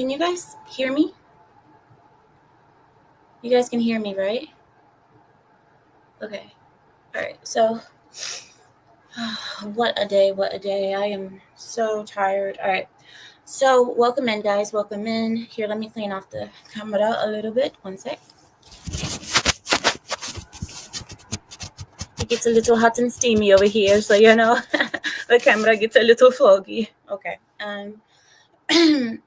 Can you guys hear me? You guys can hear me, right? Okay. All right. So, what a day. What a day. I am so tired. All right. So, welcome in, guys. Welcome in. Here, let me clean off the camera a little bit. One sec. It gets a little hot and steamy over here. So, the camera gets a little foggy. Okay.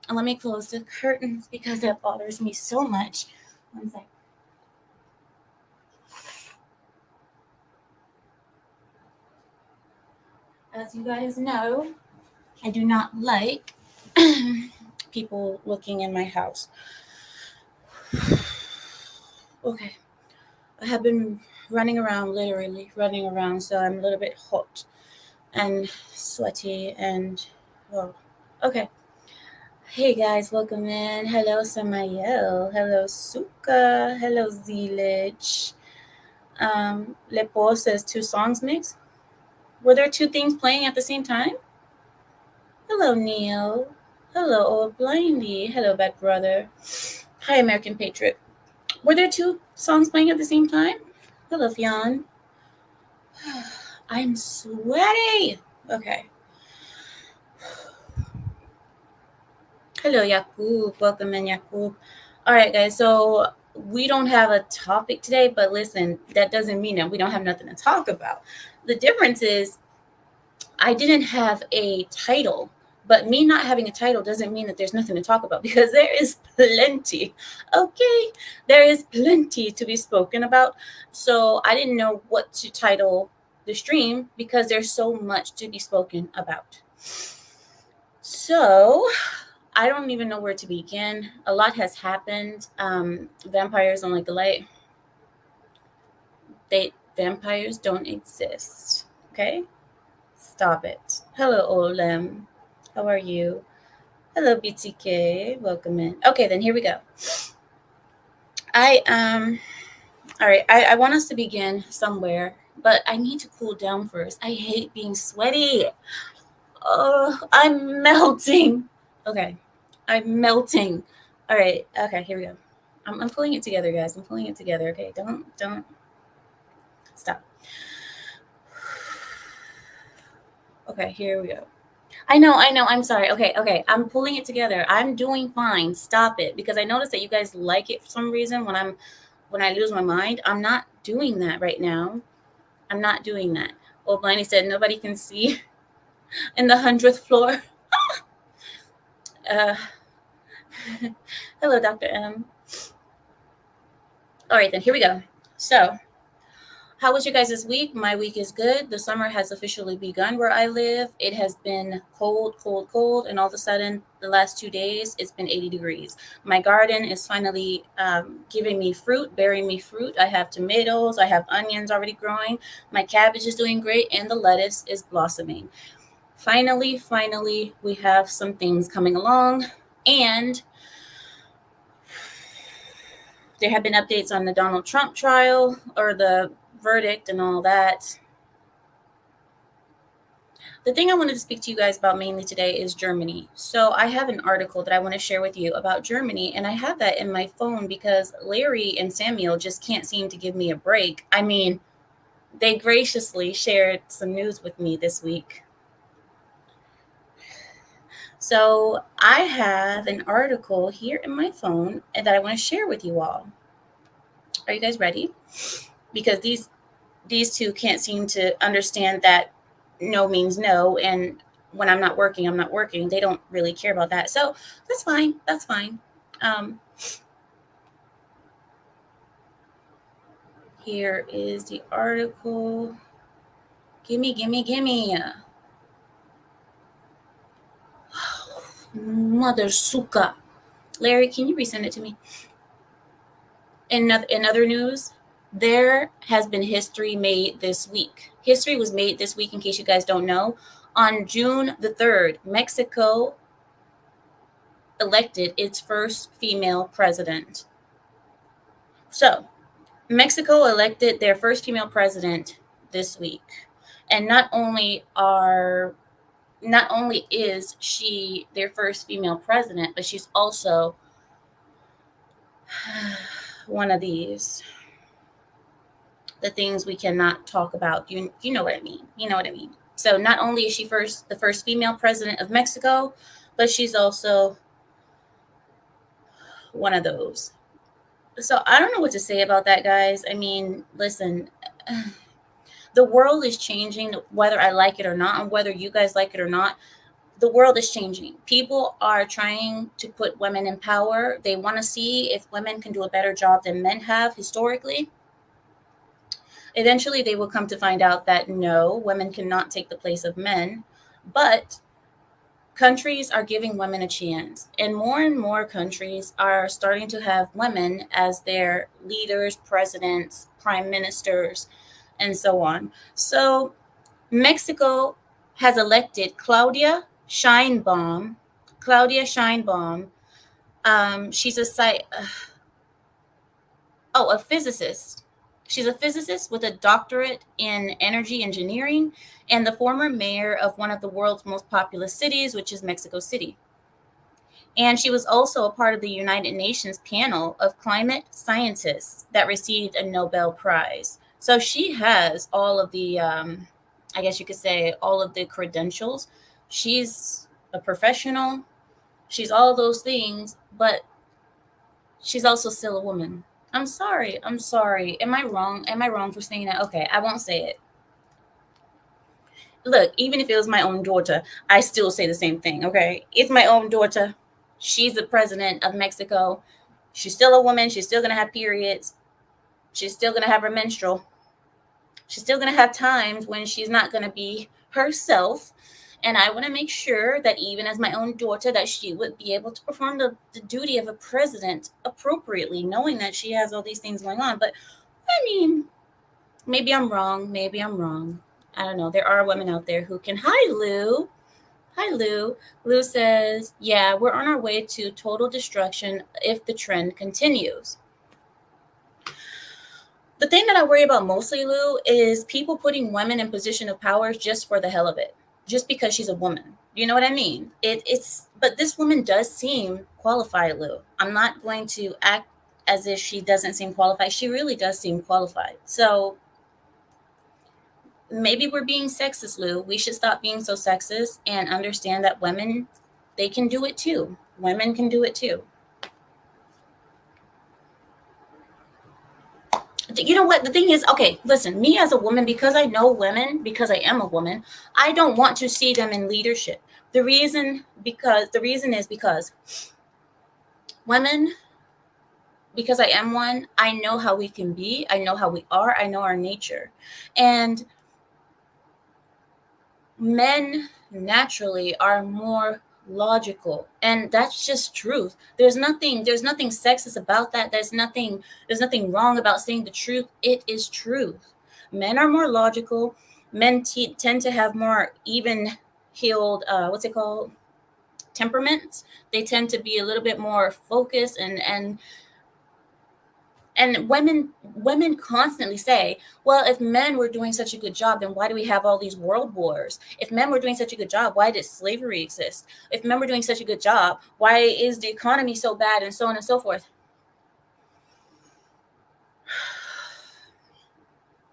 Let me close the curtains because that bothers me so much. One sec. As you guys know, I do not like people looking in my house. Okay. I have been running around, literally running around, so I'm a little bit hot and sweaty and, well, okay. Hey guys, welcome in. Hello, Samael. Hello, Suka. Hello, Zilich. Lepot says 2 songs mix. Were there 2 things playing at the same time? Hello, Neil. Hello, Old Blindy. Hello, Bad Brother. Hi, American Patriot. Were there 2 songs playing at the same time? Hello, Fionn. I'm sweaty. Okay. Hello, Yakub. Welcome in, Yakub. All right, guys. So we don't have a topic today, but listen, that doesn't mean that we don't have nothing to talk about. The difference is I didn't have a title, but me not having a title doesn't mean that there's nothing to talk about because there is plenty. Okay, there is plenty to be spoken about. So I didn't know what to title the stream because there's so much to be spoken about. So I don't even know where to begin. A lot has happened. Vampires don't like the light. Vampires don't exist. Okay? Stop it. Hello, Olem. How are you? Hello, BTK. Welcome in. Okay, then here we go. All right, I want us to begin somewhere, but I need to cool down first. I hate being sweaty. Oh, I'm melting. Okay, I'm melting. All right, okay, here we go. I'm pulling it together, guys. I'm pulling it together. Okay, don't stop. Okay, here we go. I know. I'm sorry. Okay. I'm pulling it together. I'm doing fine. Stop it, because I noticed that you guys like it for some reason when I lose my mind. I'm not doing that right now. I'm not doing that. Old Blindy said nobody can see in the 100th floor. Hello, Dr. M. All right, then here we go. So, how was your guys' week? My week is good. The summer has officially begun where I live. It has been cold, and all of a sudden, the last 2 days, it's been 80 degrees. My garden is finally giving me fruit, bearing me fruit. I have tomatoes. I have onions already growing. My cabbage is doing great, and the lettuce is blossoming. Finally, we have some things coming along, and there have been updates on the Donald Trump trial, or the verdict and all that. The thing I wanted to speak to you guys about mainly today is Germany. So I have an article that I want to share with you about Germany, and I have that in my phone because Larry and Samuel just can't seem to give me a break. I mean, they graciously shared some news with me this week. So I have an article here in my phone that I want to share with you all. Are you guys ready? Because these two can't seem to understand that no means no, and when I'm not working, I'm not working. They don't really care about that. So that's fine. Here is the article. Gimme. Mother suka. Larry, can you resend it to me? In other news, there has been history made this week. History was made this week, in case you guys don't know. On June the 3rd, Mexico elected its first female president. So, Mexico elected their first female president this week. And not only are not only is she their first female president, but she's also one of these, the things we cannot talk about. You know what I mean. You know what I mean. So not only is she the first female president of Mexico, but she's also one of those. So I don't know what to say about that, guys. I mean, listen, the world is changing, whether I like it or not, and whether you guys like it or not. The world is changing. People are trying to put women in power. They want to see if women can do a better job than men have historically. Eventually, they will come to find out that no, women cannot take the place of men. But countries are giving women a chance, and more countries are starting to have women as their leaders, presidents, prime ministers, and so on. So, Mexico has elected Claudia Scheinbaum. She's a physicist. She's a physicist with a doctorate in energy engineering and the former mayor of one of the world's most populous cities, which is Mexico City. And she was also a part of the United Nations panel of climate scientists that received a Nobel Prize. So she has all of the, I guess you could say, all of the credentials. She's a professional. She's all those things, but she's also still a woman. I'm sorry. I'm sorry. Am I wrong? Am I wrong for saying that? Okay, I won't say it. Look, even if it was my own daughter, I still say the same thing, okay? It's my own daughter. She's the president of Mexico. She's still a woman. She's still going to have periods. She's still going to have her menstrual. She's still going to have times when she's not going to be herself. And I want to make sure that even as my own daughter, that she would be able to perform the duty of a president appropriately, knowing that she has all these things going on. But I mean, maybe I'm wrong. Maybe I'm wrong. I don't know. There are women out there who can. Hi, Lou. Hi, Lou. Lou says, yeah, we're on our way to total destruction if the trend continues. The thing that I worry about mostly, Lou, is people putting women in position of power just for the hell of it, just because she's a woman. You know what I mean? But this woman does seem qualified, Lou. I'm not going to act as if she doesn't seem qualified. She really does seem qualified. So maybe we're being sexist, Lou. We should stop being so sexist and understand that women, they can do it too. Women can do it too. You know what? The thing is, okay, listen, me as a woman, because I know women, because I am a woman, I don't want to see them in leadership. The reason is because women, because I am one, I know how we can be, I know how we are, I know our nature. And men naturally are more logical, and that's just truth. There's nothing sexist about that. There's nothing wrong about saying the truth. It is truth. Men are more logical. Men tend to have more even heeled what's it called, temperaments. They tend to be a little bit more focused, and women constantly say, well, if men were doing such a good job, then why do we have all these world wars? If men were doing such a good job, why did slavery exist? If men were doing such a good job, why is the economy so bad, and so on and so forth?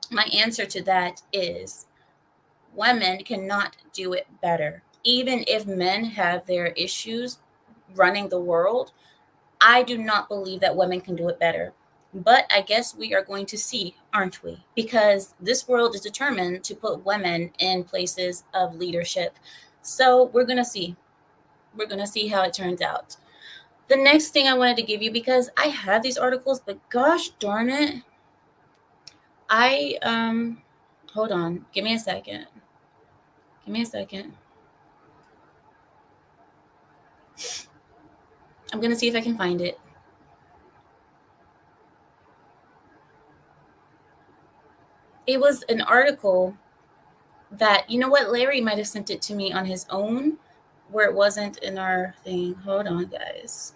My answer to that is women cannot do it better. Even if men have their issues running the world, I do not believe that women can do it better. But I guess we are going to see, aren't we? Because this world is determined to put women in places of leadership. So we're going to see. We're going to see how it turns out. The next thing I wanted to give you, because I have these articles, but gosh darn it, hold on. Give me a second. Give me a second. I'm going to see if I can find it. It was an article that, you know what, Larry might have sent it to me on his own, where it wasn't in our thing. Hold on, guys.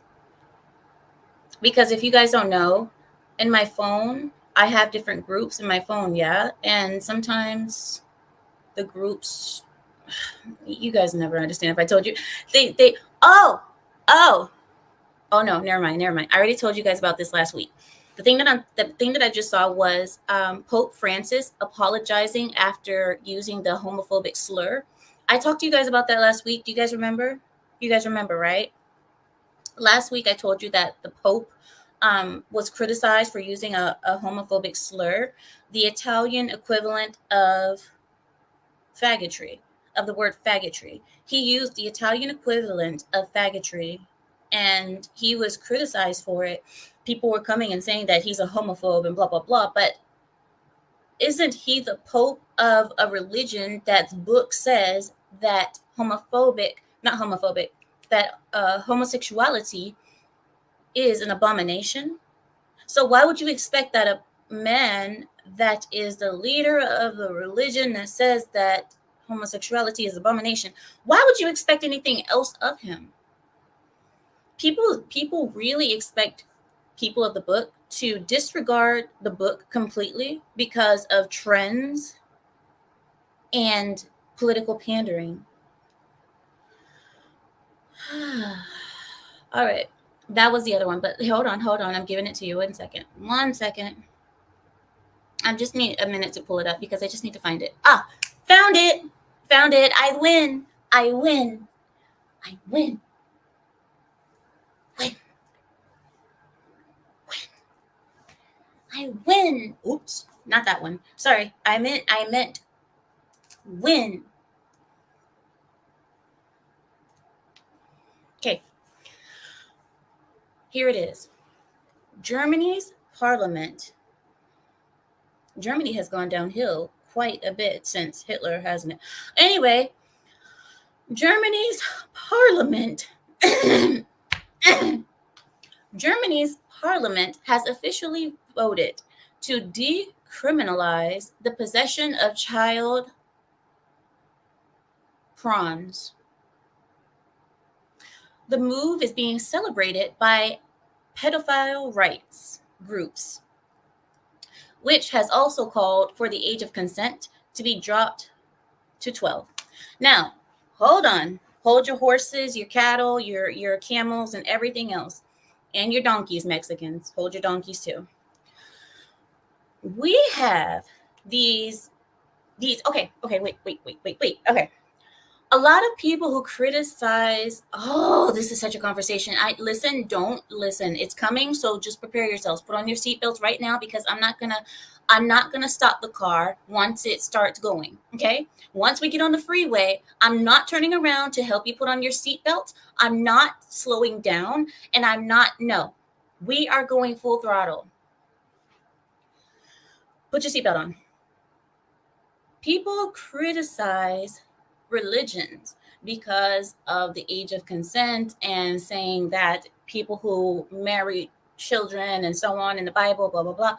Because if you guys don't know, in my phone, I have different groups in my phone, yeah? And sometimes the groups You guys never understand if I told you. They oh, oh, oh no, never mind, never mind. I already told you guys about this last week. The thing that I just saw was Pope Francis apologizing after using the homophobic slur. I talked to you guys about that last week. Do you guys remember? You guys remember, right? Last week I told you that the Pope was criticized for using a homophobic slur, the Italian equivalent of faggotry, of the word faggotry. He used the Italian equivalent of faggotry, and he was criticized for it. People were coming and saying that he's a homophobe and blah blah blah. But isn't he the pope of a religion that's book says that not homophobic, that homosexuality is an abomination? So why would you expect that a man that is the leader of the religion that says that homosexuality is abomination, why would you expect anything else of him? People really expect people of the book to disregard the book completely because of trends and political pandering. All right. That was the other one, but hold on. I'm giving it to you. 1 second. 1 second. I just need a minute to pull it up because I just need to find it. Found it. Found it. I win. I win. I win. Win. Win. I win. Oops. Not that one. Sorry. I meant win. Okay. Here it is. Germany's parliament. Germany has gone downhill quite a bit since Hitler, hasn't it? Anyway, Germany's parliament Germany's parliament has officially voted to decriminalize the possession of child prawns. The move is being celebrated by pedophile rights groups, which has also called for the age of consent to be dropped to 12. Now, hold on. Hold your horses, your cattle, your camels, and everything else. And your donkeys, Mexicans. Hold your donkeys too. We have these okay, wait. Okay. A lot of people who criticize, this is such a conversation. Don't listen. It's coming, so just prepare yourselves. Put on your seatbelts right now because I'm not gonna stop the car once it starts going. Okay? Once we get on the freeway, I'm not turning around to help you put on your seatbelt. I'm not slowing down, and no. We are going full throttle. Put your seatbelt on. People criticize religions because of the age of consent and saying that people who marry children and so on in the Bible, blah, blah, blah.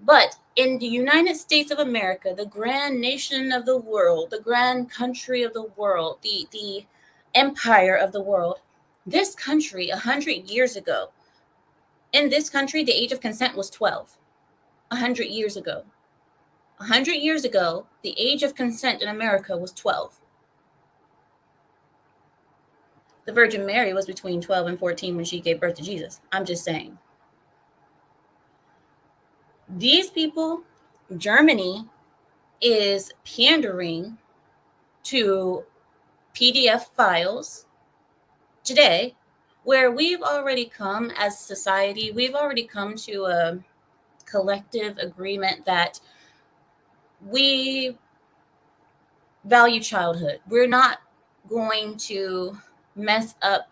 But in the United States of America, the grand nation of the world, the grand country of the world, the empire of the world, this country 100 years ago, in this country, the age of consent was 12. 100 years ago. 100 years ago, the age of consent in America was 12. The Virgin Mary was between 12 and 14 when she gave birth to Jesus. I'm just saying. These people, Germany is pandering to PDF files today, where we've already come as society, we've already come to a collective agreement that we value childhood. We're not going to mess up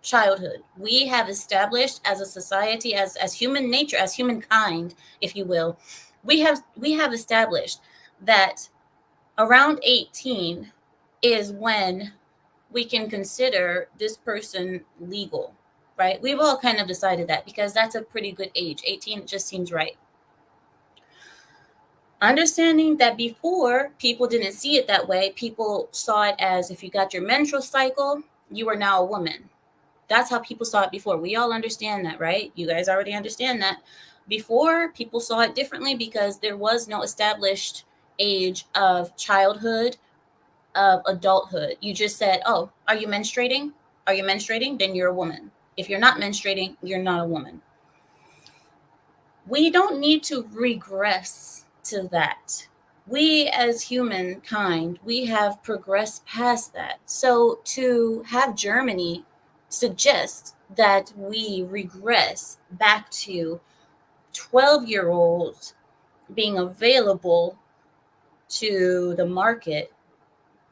childhood. We have established as a society, as human nature, as humankind, if you will, we have established that around 18 is when we can consider this person legal, right? We've all kind of decided that because that's a pretty good age. 18 just seems right. Understanding that before, people didn't see it that way. People saw it as if you got your menstrual cycle, you are now a woman. That's how people saw it before. We all understand that, right? You guys already understand that. Before, people saw it differently because there was no established age of childhood of adulthood. You just said, oh, are you menstruating? Are you menstruating? Then you're a woman. If you're not menstruating, you're not a woman. We don't need to regress to that. We as humankind, we have progressed past that. So to have Germany suggest that we regress back to 12-year-olds being available to the market,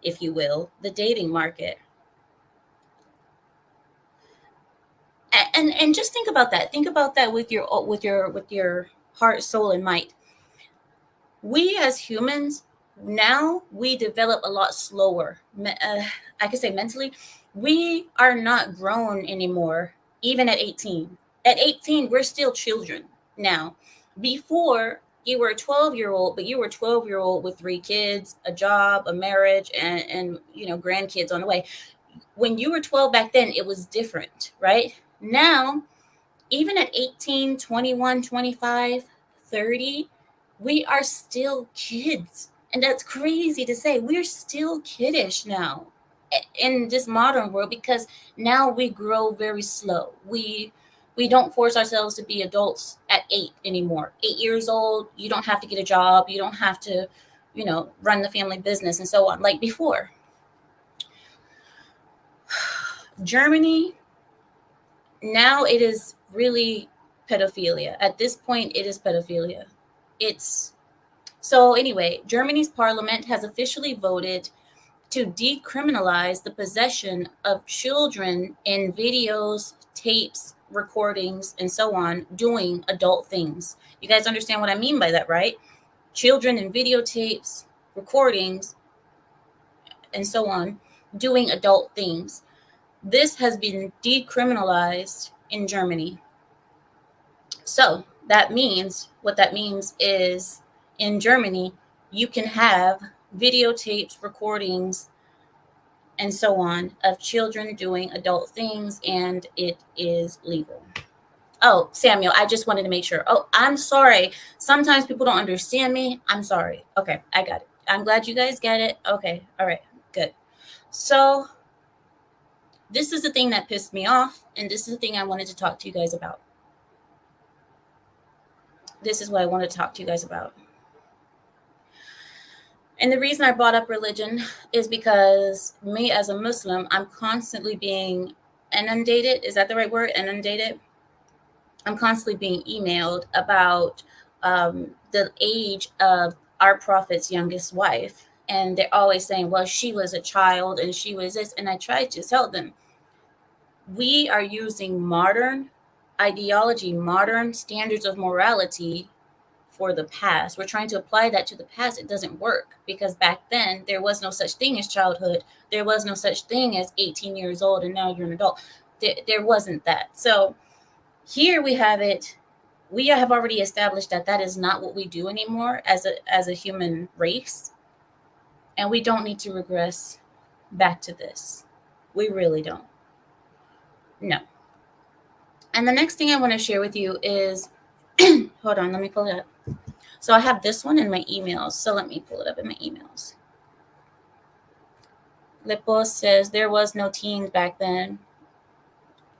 if you will, the dating market. And just think about that. Think about that with your heart, soul, and might. We as humans now, we develop a lot slower. I could say mentally, we are not grown anymore. Even at 18, at 18, we're still children now. Before, you were a 12-year-old, but you were a 12-year-old with 3 kids, a job, a marriage, and grandkids on the way. When you were 12 back then, it was different, right? Now, even at 18, 21, 25, 30, we are still kids. And that's crazy to say. We're still kiddish now in this modern world, because now we grow very slow. We don't force ourselves to be adults at 8 anymore. 8 years old, you don't have to get a job. You don't have to, run the family business and so on like before. Germany, now it is really pedophilia. At this point, it is pedophilia. So anyway, Germany's parliament has officially voted to decriminalize the possession of children in videos, tapes, recordings, and so on, doing adult things. You guys understand what I mean by that, right? Children in videotapes, recordings, and so on, doing adult things. This has been decriminalized in Germany. So what that means is, in Germany, you can have videotapes, recordings, and so on of children doing adult things, and it is legal. Oh, Samuel, I just wanted to make sure. Oh, I'm sorry. Sometimes people don't understand me. I'm sorry. Okay, I got it. I'm glad you guys get it. Okay, all right, good. So this is the thing that pissed me off, and this is the thing I wanted to talk to you guys about. This is what I want to talk to you guys about. And the reason I brought up religion is because me as a Muslim, I'm constantly being inundated. Is that the right word? Inundated? I'm constantly being emailed about the age of our prophet's youngest wife. And they're always saying, well, she was a child and she was this. And I try to tell them, we are using modern ideology, modern standards of morality for the past. We're trying to apply that to the past. It doesn't work, because back then there was no such thing as childhood. There was no such thing as 18 years old and now you're an adult. There wasn't that. So here we have it. We have already established that that is not what we do anymore as a human race. And we don't need to regress back to this. We really don't. No. And the next thing I want to share with you is, hold on, let me pull it up. So I have this one in my emails. So let me pull it up in my emails. Lepot says there was no teens back then.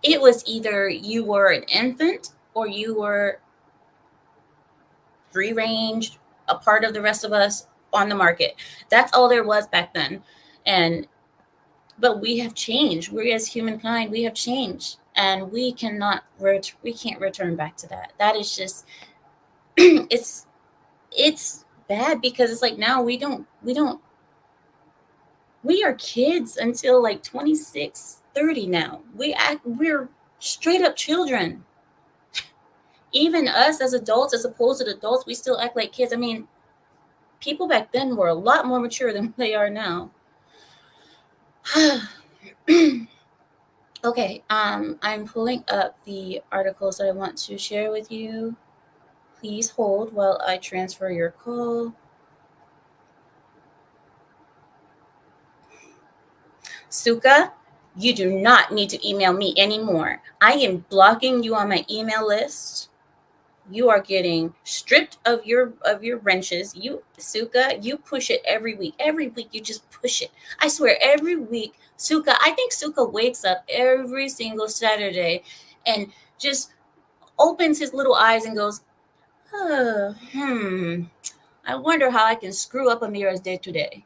It was either you were an infant or you were free range, a part of the rest of us on the market. That's all there was back then. But we have changed. We as humankind, we have changed, and we can't return back to that. That is just it's bad, because it's like now we are kids until like 26, 30 now. We're straight up children. Even us as adults, as opposed to the adults, we still act like kids. I mean, people back then were a lot more mature than they are now. Okay, I'm pulling up the articles that I want to share with you. Please hold while I transfer your call. Suka, you do not need to email me anymore. I am blocking you on my email list. you are getting stripped of your wrenches. You, Suka, you push it every week. Every week you just push it. I swear, every week, Suka, I think Suka wakes up every single Saturday and just opens his little eyes and goes, oh, I wonder how I can screw up Amira's day today.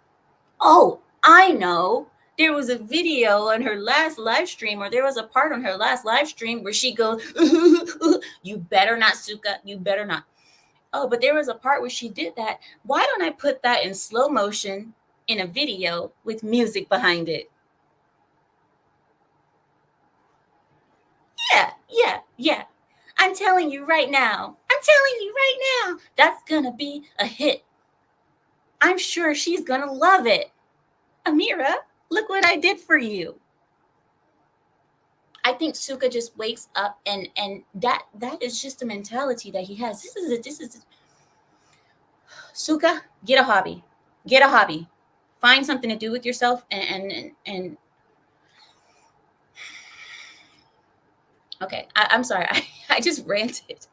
Oh, I know. There was a video on her last live stream, or there was a part on her last live stream where she goes, you better not, Suka, you better not. Oh, but there was a part where she did that. Why don't I put that in slow motion in a video with music behind it? Yeah. I'm telling you right now. That's gonna be a hit. I'm sure she's gonna love it. Amira, look what I did for you. I think Suka just wakes up and that is just a mentality that he has. This is Suka, get a hobby. Get a hobby. Find something to do with yourself and okay, I'm sorry. I just ranted.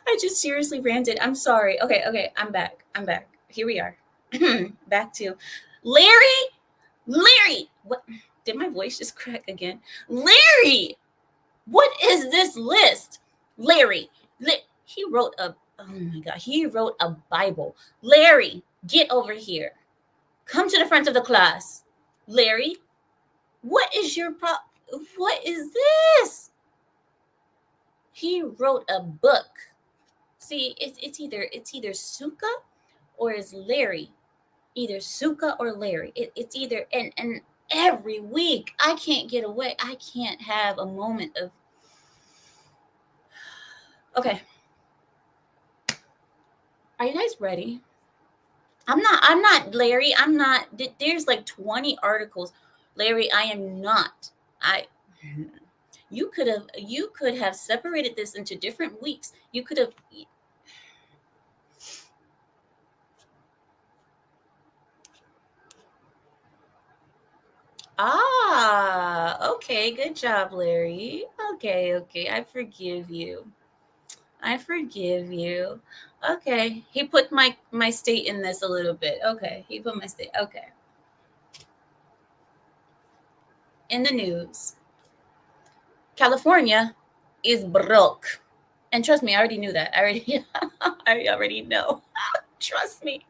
I just seriously ranted. I'm sorry. Okay, I'm back. Here we are. Back to Larry. What did my voice just crack again? Larry, what is this list? Larry, he wrote a, oh my God, he wrote a Bible. Larry, get over here. Come to the front of the class. Larry, what is your what is this? He wrote a book. See, it's either Suka or it's Larry. Either Suka or Larry. It's either and every week I can't get away. I can't have a moment of okay. Are you guys ready? I'm not Larry. I'm not. There's like 20 articles. Larry, I am not. You could have separated this into different weeks. You could have. Okay. Good job, Larry. Okay. I forgive you. Okay. He put my state in this a little bit. Okay. He put my state. Okay. In the news, California is broke. And trust me, I already knew that. I already know. Trust me.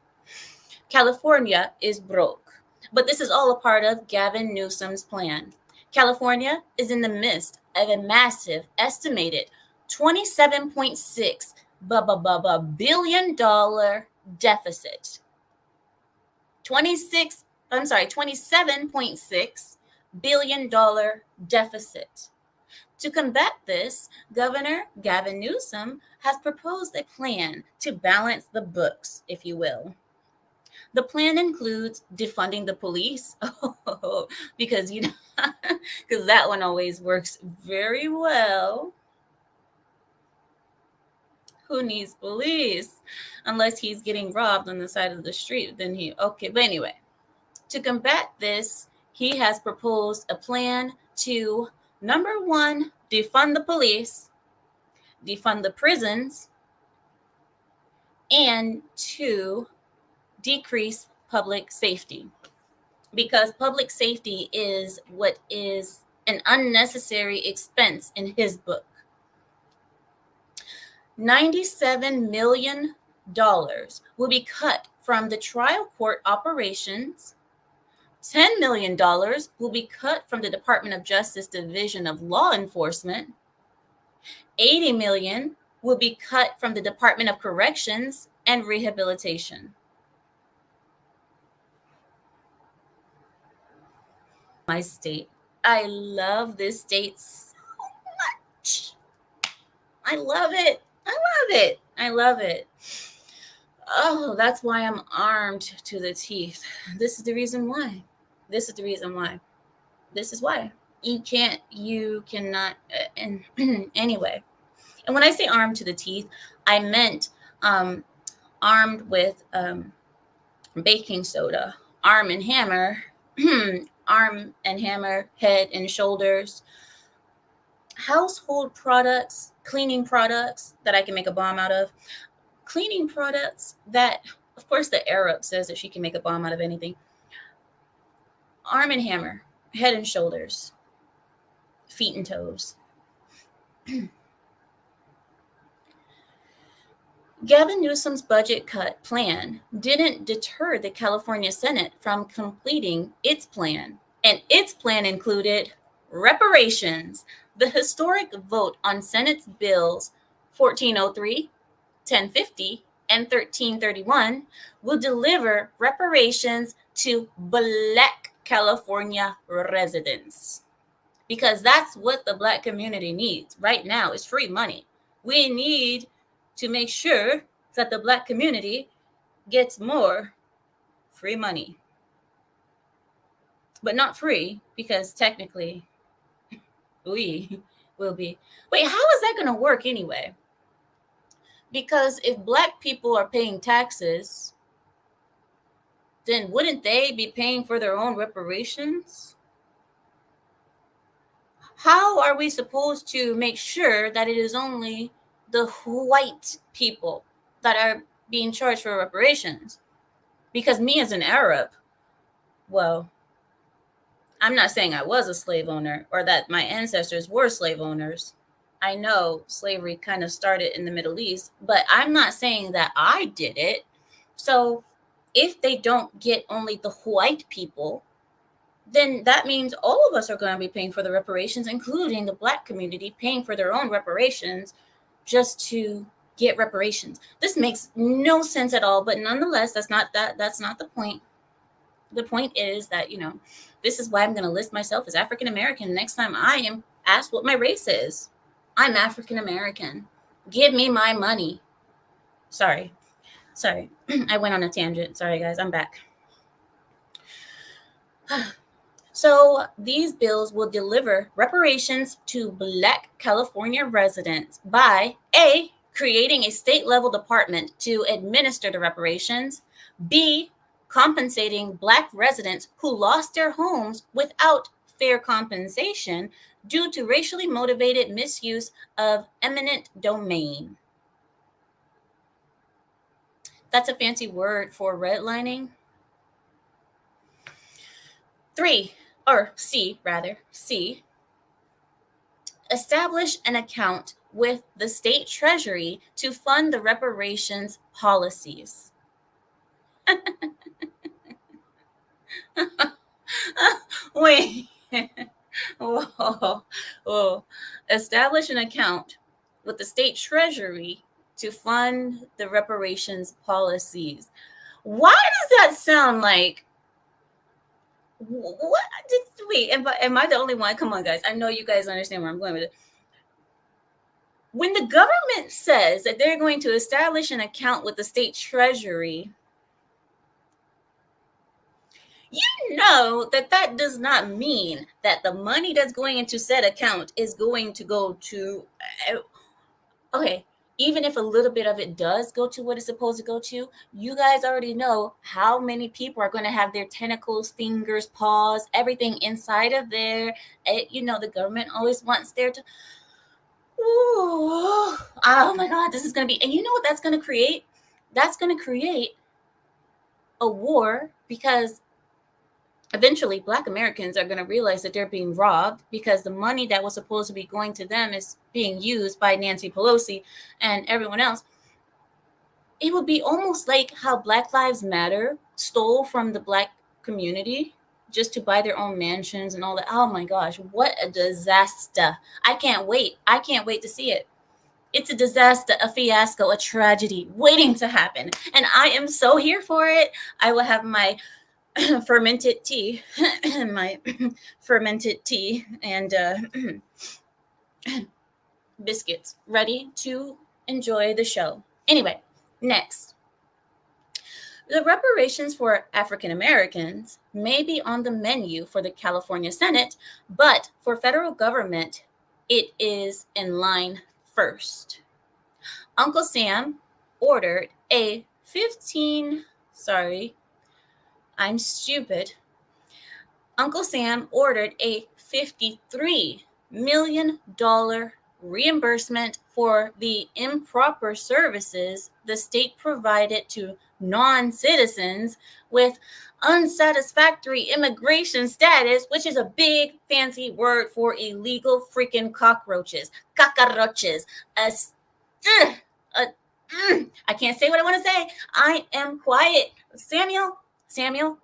California is broke. But this is all a part of Gavin Newsom's plan. California is in the midst of a massive estimated $27.6 billion deficit. $27.6 billion deficit. To combat this, Governor Gavin Newsom has proposed a plan to balance the books, if you will. The plan includes defunding the police, because because that one always works very well. Who needs police? Unless he's getting robbed on the side of the street, then okay. But anyway, to combat this, he has proposed a plan to, number one, defund the police, defund the prisons, and two, decrease public safety. Because public safety is what is an unnecessary expense in his book. $97 million will be cut from the trial court operations. $10 million will be cut from the Department of Justice Division of Law Enforcement. $80 million will be cut from the Department of Corrections and Rehabilitation. My state. I love this state so much. I love it. Oh, that's why I'm armed to the teeth. This is the reason why. This is why. You cannot, and anyway. And when I say armed to the teeth, I meant armed with baking soda, Arm and Hammer, Arm and Hammer, Head and Shoulders, household products cleaning products that I can make a bomb out of, cleaning products that, of course, the Arab says that she can make a bomb out of anything. Arm and Hammer, Head and Shoulders, Feet and Toes. Gavin Newsom's budget cut plan didn't deter the California Senate from completing its plan, and its plan included reparations. The historic vote on Senate's bills 1403, 1050, and 1331 will deliver reparations to Black California residents, because that's what the Black community needs right now is free money. We need to make sure that the Black community gets more free money. But not free, because technically we will be. Wait, how is that going to work anyway? Because if Black people are paying taxes, then wouldn't they be paying for their own reparations? How are we supposed to make sure that it is only the white people that are being charged for reparations? Because me as an Arab, well, I'm not saying I was a slave owner or that my ancestors were slave owners. I know slavery kind of started in the Middle East, but I'm not saying that I did it. So if they don't get only the white people, then that means all of us are going to be paying for the reparations, including the Black community paying for their own reparations just to get reparations. This makes no sense at all, but nonetheless, that's not the point. The point is that, this is why I'm going to list myself as African American next time I am asked what my race is. I'm African American. Give me my money. Sorry. I went on a tangent. Sorry, guys. I'm back. So these bills will deliver reparations to Black California residents by A, creating a state-level department to administer the reparations, B, compensating Black residents who lost their homes without fair compensation due to racially motivated misuse of eminent domain. That's a fancy word for redlining. C, establish an account with the state treasury to fund the reparations policies. Wait. Whoa. Establish an account with the state treasury to fund the reparations policies. Why does that sound like? What? Wait, am I the only one? Come on, guys. I know you guys understand where I'm going with it. When the government says that they're going to establish an account with the state treasury, you know that does not mean that the money that's going into said account is going to go to, okay, even if a little bit of it does go to what it's supposed to go to, you guys already know how many people are going to have their tentacles, fingers, paws, everything inside of there. The government always wants there to, oh my God, this is going to be, and you know what that's going to create? That's going to create a war, because eventually Black Americans are going to realize that they're being robbed, because the money that was supposed to be going to them is being used by Nancy Pelosi and everyone else. It would be almost like how Black Lives Matter stole from the Black community just to buy their own mansions and all that. Oh my gosh, what a disaster. I can't wait to see it. It's a disaster, a fiasco, a tragedy waiting to happen. And I am so here for it. I will have my fermented tea and biscuits ready to enjoy the show. Anyway, next. The reparations for African Americans may be on the menu for the California Senate, but for federal government, it is in line first. Uncle Sam ordered a Uncle Sam ordered a $53 million reimbursement for the improper services the state provided to non-citizens with unsatisfactory immigration status, which is a big fancy word for illegal freaking cockroaches. Cockroaches. I can't say what I want to say. I am quiet. Samuel,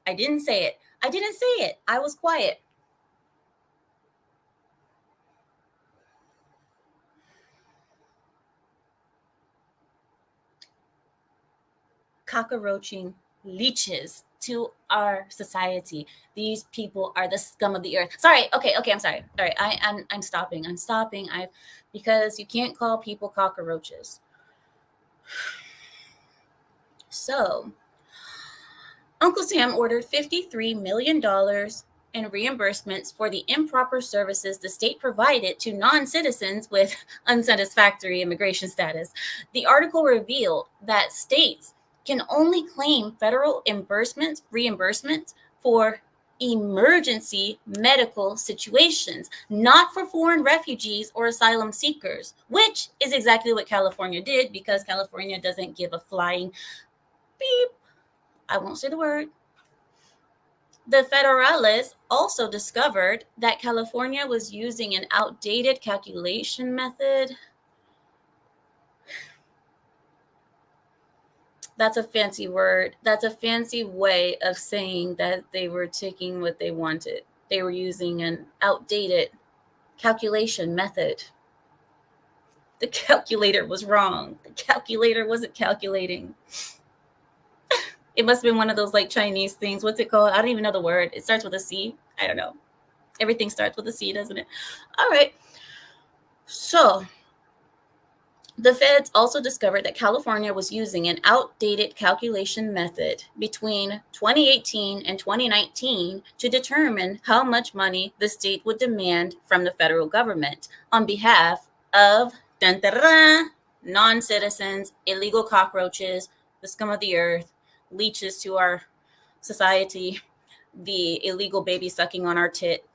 I didn't say it. I was quiet. Cockroaching leeches to our society. These people are the scum of the earth. Sorry. Okay. I'm sorry. All right. I'm stopping. Because you can't call people cockroaches. So, Uncle Sam ordered $53 million in reimbursements for the improper services the state provided to non-citizens with unsatisfactory immigration status. The article revealed that states can only claim federal reimbursements for emergency medical situations, not for foreign refugees or asylum seekers, which is exactly what California did, because California doesn't give a flying beep. I won't say the word. The federales also discovered that California was using an outdated calculation method. That's a fancy word. That's a fancy way of saying that they were taking what they wanted. They were using an outdated calculation method. The calculator was wrong. The calculator wasn't calculating. It must have been one of those like Chinese things. What's it called? I don't even know the word. It starts with a C. I don't know. Everything starts with a C, doesn't it? All right. So the feds also discovered that California was using an outdated calculation method between 2018 and 2019 to determine how much money the state would demand from the federal government on behalf of non-citizens, illegal cockroaches, the scum of the earth, leeches to our society, the illegal baby sucking on our tit,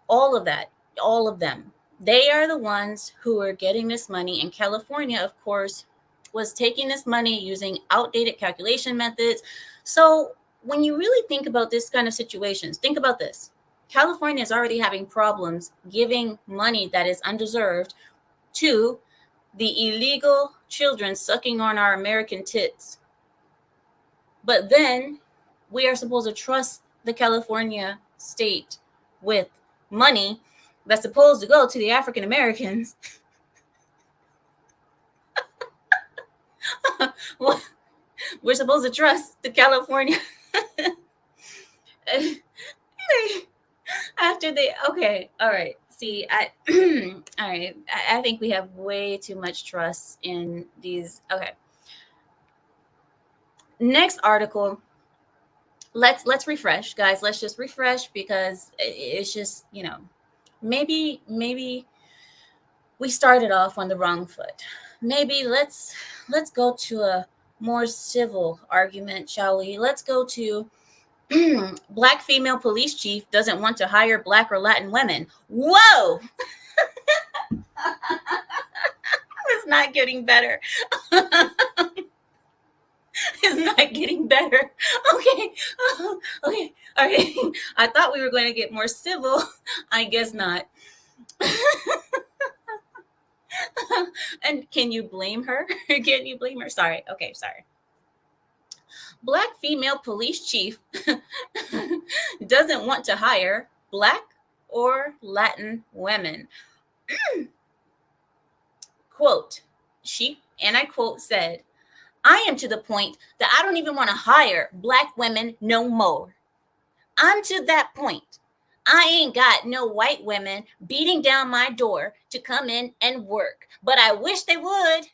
all of that, all of them. They are the ones who are getting this money. And California, of course, was taking this money using outdated calculation methods. So when you really think about this kind of situations, think about this. California is already having problems giving money that is undeserved to the illegal children sucking on our American tits. But then we are supposed to trust the California state with money that's supposed to go to the African Americans. We're supposed to trust the California after they all right. See, all right. I think we have way too much trust in these. Okay. Next article. Let's refresh, guys. Let's just refresh, because it's just, maybe we started off on the wrong foot. Maybe let's go to a more civil argument, shall we? Let's go to Black female police chief doesn't want to hire Black or Latin women. Whoa! It's not getting better. It's not getting better. Okay. Okay. All right. I thought we were going to get more civil. I guess not. And can you blame her? Can you blame her? Sorry. Okay. Sorry. Black female police chief doesn't want to hire Black or Latin women. Quote, and I quote, said, "I am to the point that I don't even want to hire Black women no more. I'm to that point. I ain't got no white women beating down my door to come in and work, but I wish they would,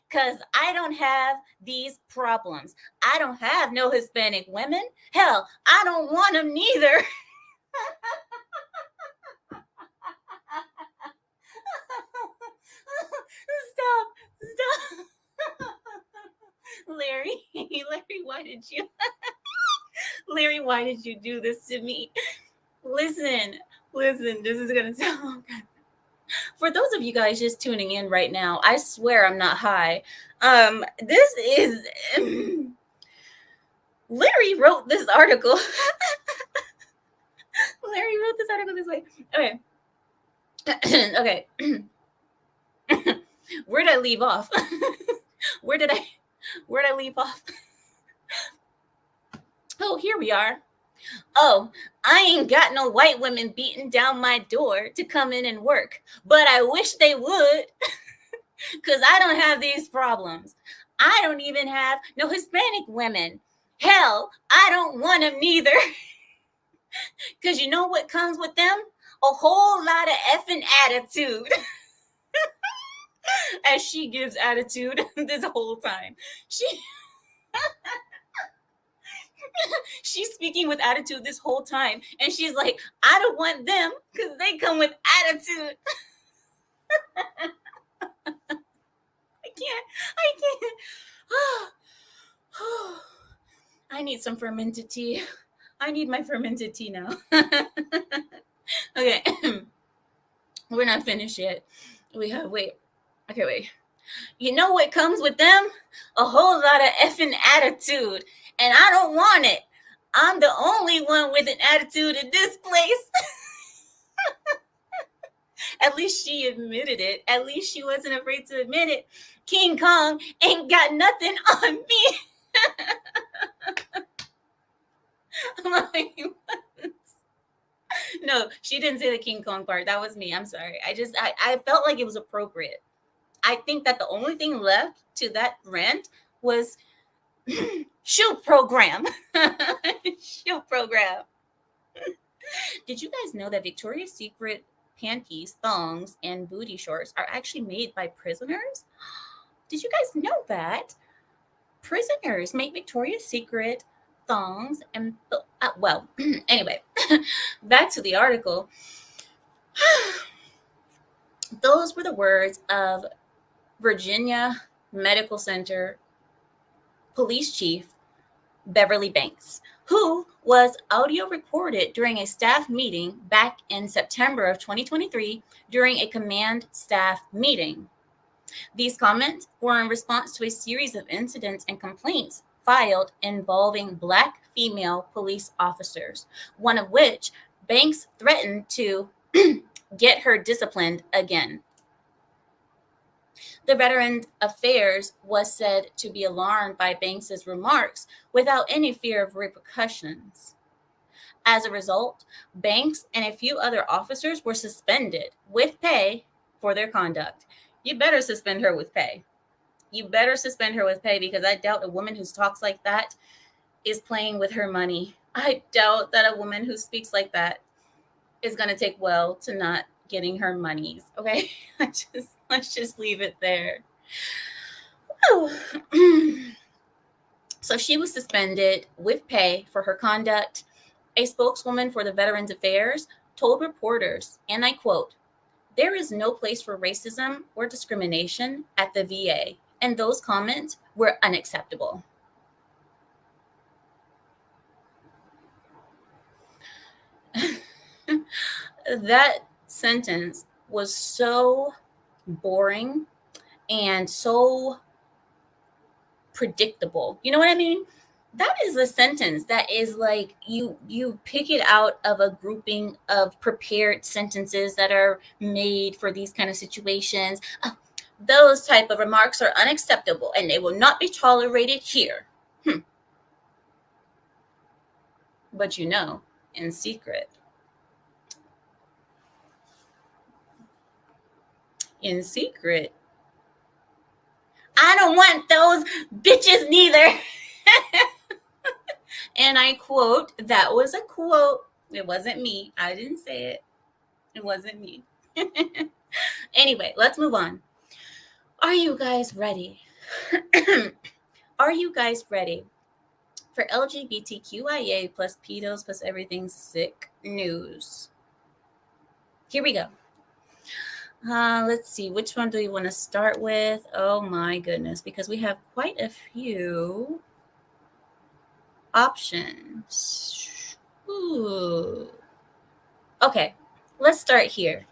because I don't have these problems. I don't have no Hispanic women. Hell, I don't want them neither." Stop. Larry, why did you Larry, why did you do this to me? Listen, this is gonna sound For those of you guys just tuning in right now, I swear I'm not high. This is Larry wrote this article. Larry wrote this article this way. Okay. Okay. Where did I leave off? Where did I leave off? Oh, here we are. Oh, I ain't got no white women beating down my door to come in and work, but I wish they would, because I don't have these problems. I don't even have no Hispanic women. Hell, I don't want them neither. Because you know what comes with them? A whole lot of effing attitude. As she gives attitude this whole time. She's speaking with attitude this whole time. And she's like, I don't want them because they come with attitude. I can't. I need some fermented tea. I need my fermented tea now. Okay. We're not finished yet. Wait. You know what comes with them? A whole lot of effing attitude. And I don't want it. I'm the only one with an attitude in this place. At least she admitted it. At least she wasn't afraid to admit it. King Kong ain't got nothing on me. No, she didn't say the King Kong part. That was me. I'm sorry. I felt like it was appropriate. I think that the only thing left to that rant was shoe program. Shoe program. Did you guys know that Victoria's Secret panties, thongs, and booty shorts are actually made by prisoners? Did you guys know that? Prisoners make Victoria's Secret thongs and, well, anyway, back to the article. Those were the words of Virginia Medical Center Police Chief Beverly Banks, who was audio recorded during a staff meeting back in September of 2023 during a command staff meeting. These comments were in response to a series of incidents and complaints filed involving Black female police officers, one of which Banks threatened to get her disciplined again. The Veterans Affairs was said to be alarmed by Banks's remarks without any fear of repercussions. As a result, Banks and a few other officers were suspended with pay for their conduct. You better suspend her with pay. You better suspend her with pay, because I doubt a woman who talks like that is playing with her money. I doubt that a woman who speaks like that is going to take well to not getting her monies. Okay, let's just leave it there. So she was suspended with pay for her conduct. A spokeswoman for the Veterans Affairs told reporters, and I quote, "There is no place for racism or discrimination at the VA, and those comments were unacceptable." That sentence was so boring and so predictable. You know what I mean? That is a sentence that is like you pick it out of a grouping of prepared sentences that are made for these kind of situations. Those type of remarks are unacceptable and they will not be tolerated here. But in secret, I don't want those bitches neither. And I quote, that was a quote. It wasn't me. I didn't say it. It wasn't me. Anyway, let's move on. Are you guys ready? Are you guys ready for LGBTQIA plus pedos plus everything sick news? Here we go. Let's see, which one do we want to start with? Oh my goodness, because we have quite a few options. Ooh. Okay, let's start here.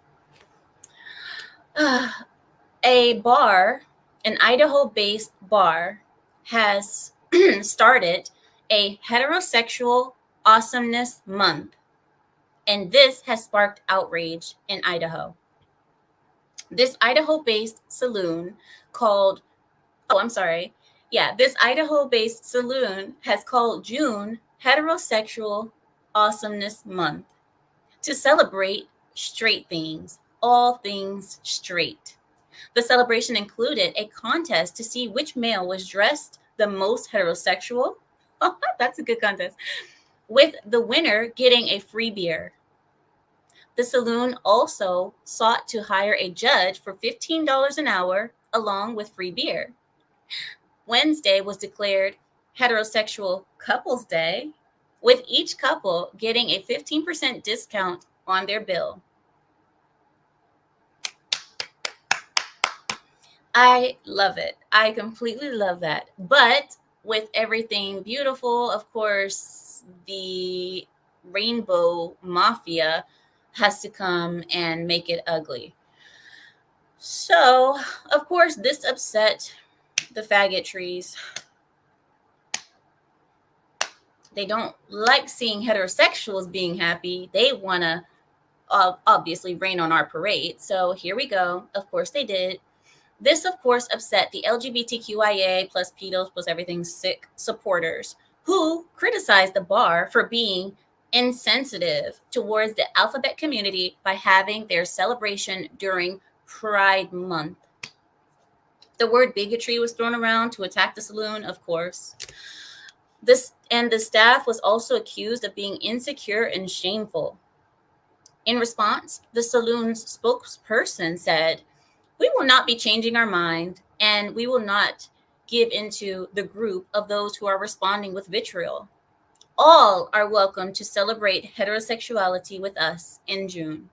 A bar, an Idaho based bar, has started a heterosexual awesomeness month, and this has sparked outrage in Idaho. This Idaho based saloon called, oh, I'm sorry. Yeah, this Idaho based saloon has called June Heterosexual Awesomeness Month to celebrate straight things, all things straight. The celebration included a contest to see which male was dressed the most heterosexual. That's a good contest. With the winner getting a free beer. The saloon also sought to hire a judge for $15 an hour along with free beer. Wednesday was declared Heterosexual Couples Day, with each couple getting a 15% discount on their bill. I love it. I completely love that. But with everything beautiful, of course, the rainbow mafia has to come and make it ugly. So, of course, this upset the faggot trees. They don't like seeing heterosexuals being happy. They want to obviously rain on our parade. So here we go. Of course, they did. This, of course, upset the LGBTQIA plus pedos plus everything sick supporters who criticized the bar for being insensitive towards the alphabet community by having their celebration during Pride Month. The word bigotry was thrown around to attack the saloon, of course. The staff was also accused of being insecure and shameful. In response, the saloon's spokesperson said, "We will not be changing our mind, and we will not give into the group of those who are responding with vitriol. All are welcome to celebrate heterosexuality with us in June."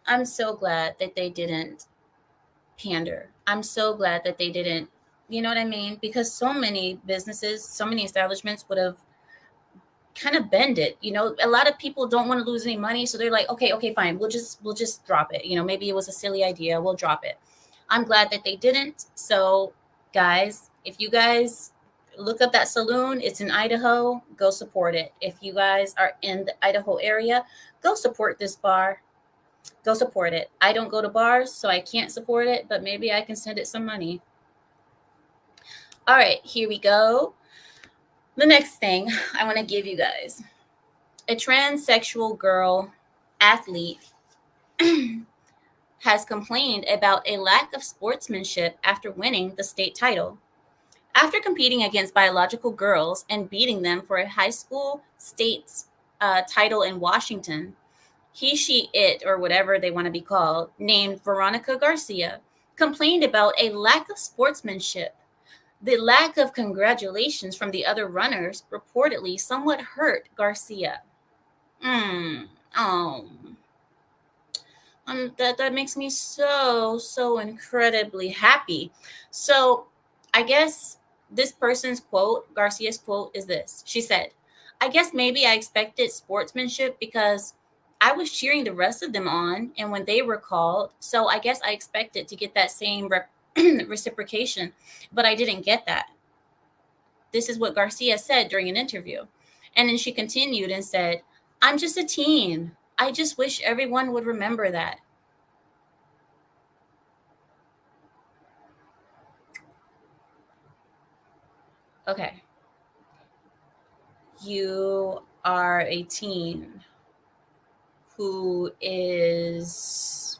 I'm so glad that they didn't pander. I'm so glad that they didn't, you know what I mean? Because so many businesses, so many establishments would have kind of bend it. A lot of people don't want to lose any money, so they're like, okay, fine, we'll just drop it. Maybe it was a silly idea, we'll drop it. I'm glad that they didn't. So guys, if you guys look up that saloon, it's in Idaho, go support it. If you guys are in the Idaho area, go support this bar. Go support it. I don't go to bars, so I can't support it, but maybe I can send it some money. All right, here we go. The next thing I want to give you guys: a transsexual girl athlete has complained about a lack of sportsmanship after winning the state title. After competing against biological girls and beating them for a high school state title in Washington, he, she, it, or whatever they want to be called, named Veronica Garcia, complained about a lack of sportsmanship. The lack of congratulations from the other runners reportedly somewhat hurt Garcia. Oh, that makes me so incredibly happy. So, I guess this person's quote, Garcia's quote, is this. She said, "I guess maybe I expected sportsmanship because I was cheering the rest of them on, and when they were called, so I guess I expected to get that same reciprocation, but I didn't get that." This is what Garcia said during an interview. And then she continued and said, "I'm just a teen. I just wish everyone would remember that." Okay. You are a teen who is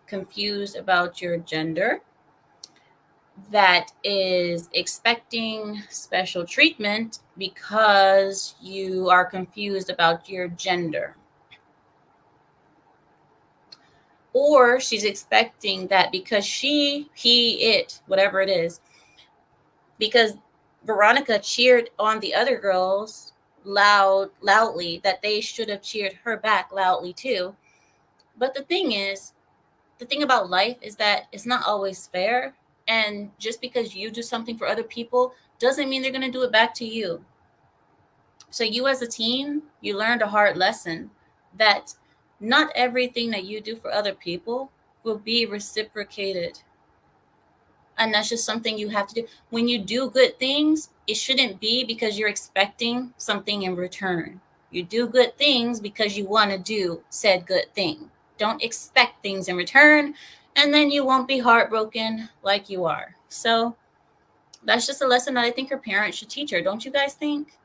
confused about your gender, that is expecting special treatment because you are confused about your gender. Or she's expecting that because she, he, it, whatever it is, because Veronica cheered on the other girls loudly, that they should have cheered her back loudly too. But the thing about life is that it's not always fair, and just because you do something for other people doesn't mean they're going to do it back to you. So you as a teen, you learned a hard lesson that not everything that you do for other people will be reciprocated. And that's just something you have to do. When you do good things, it shouldn't be because you're expecting something in return. You do good things because you want to do said good thing. Don't expect things in return, and then you won't be heartbroken like you are. So that's just a lesson that I think her parents should teach her. Don't you guys think?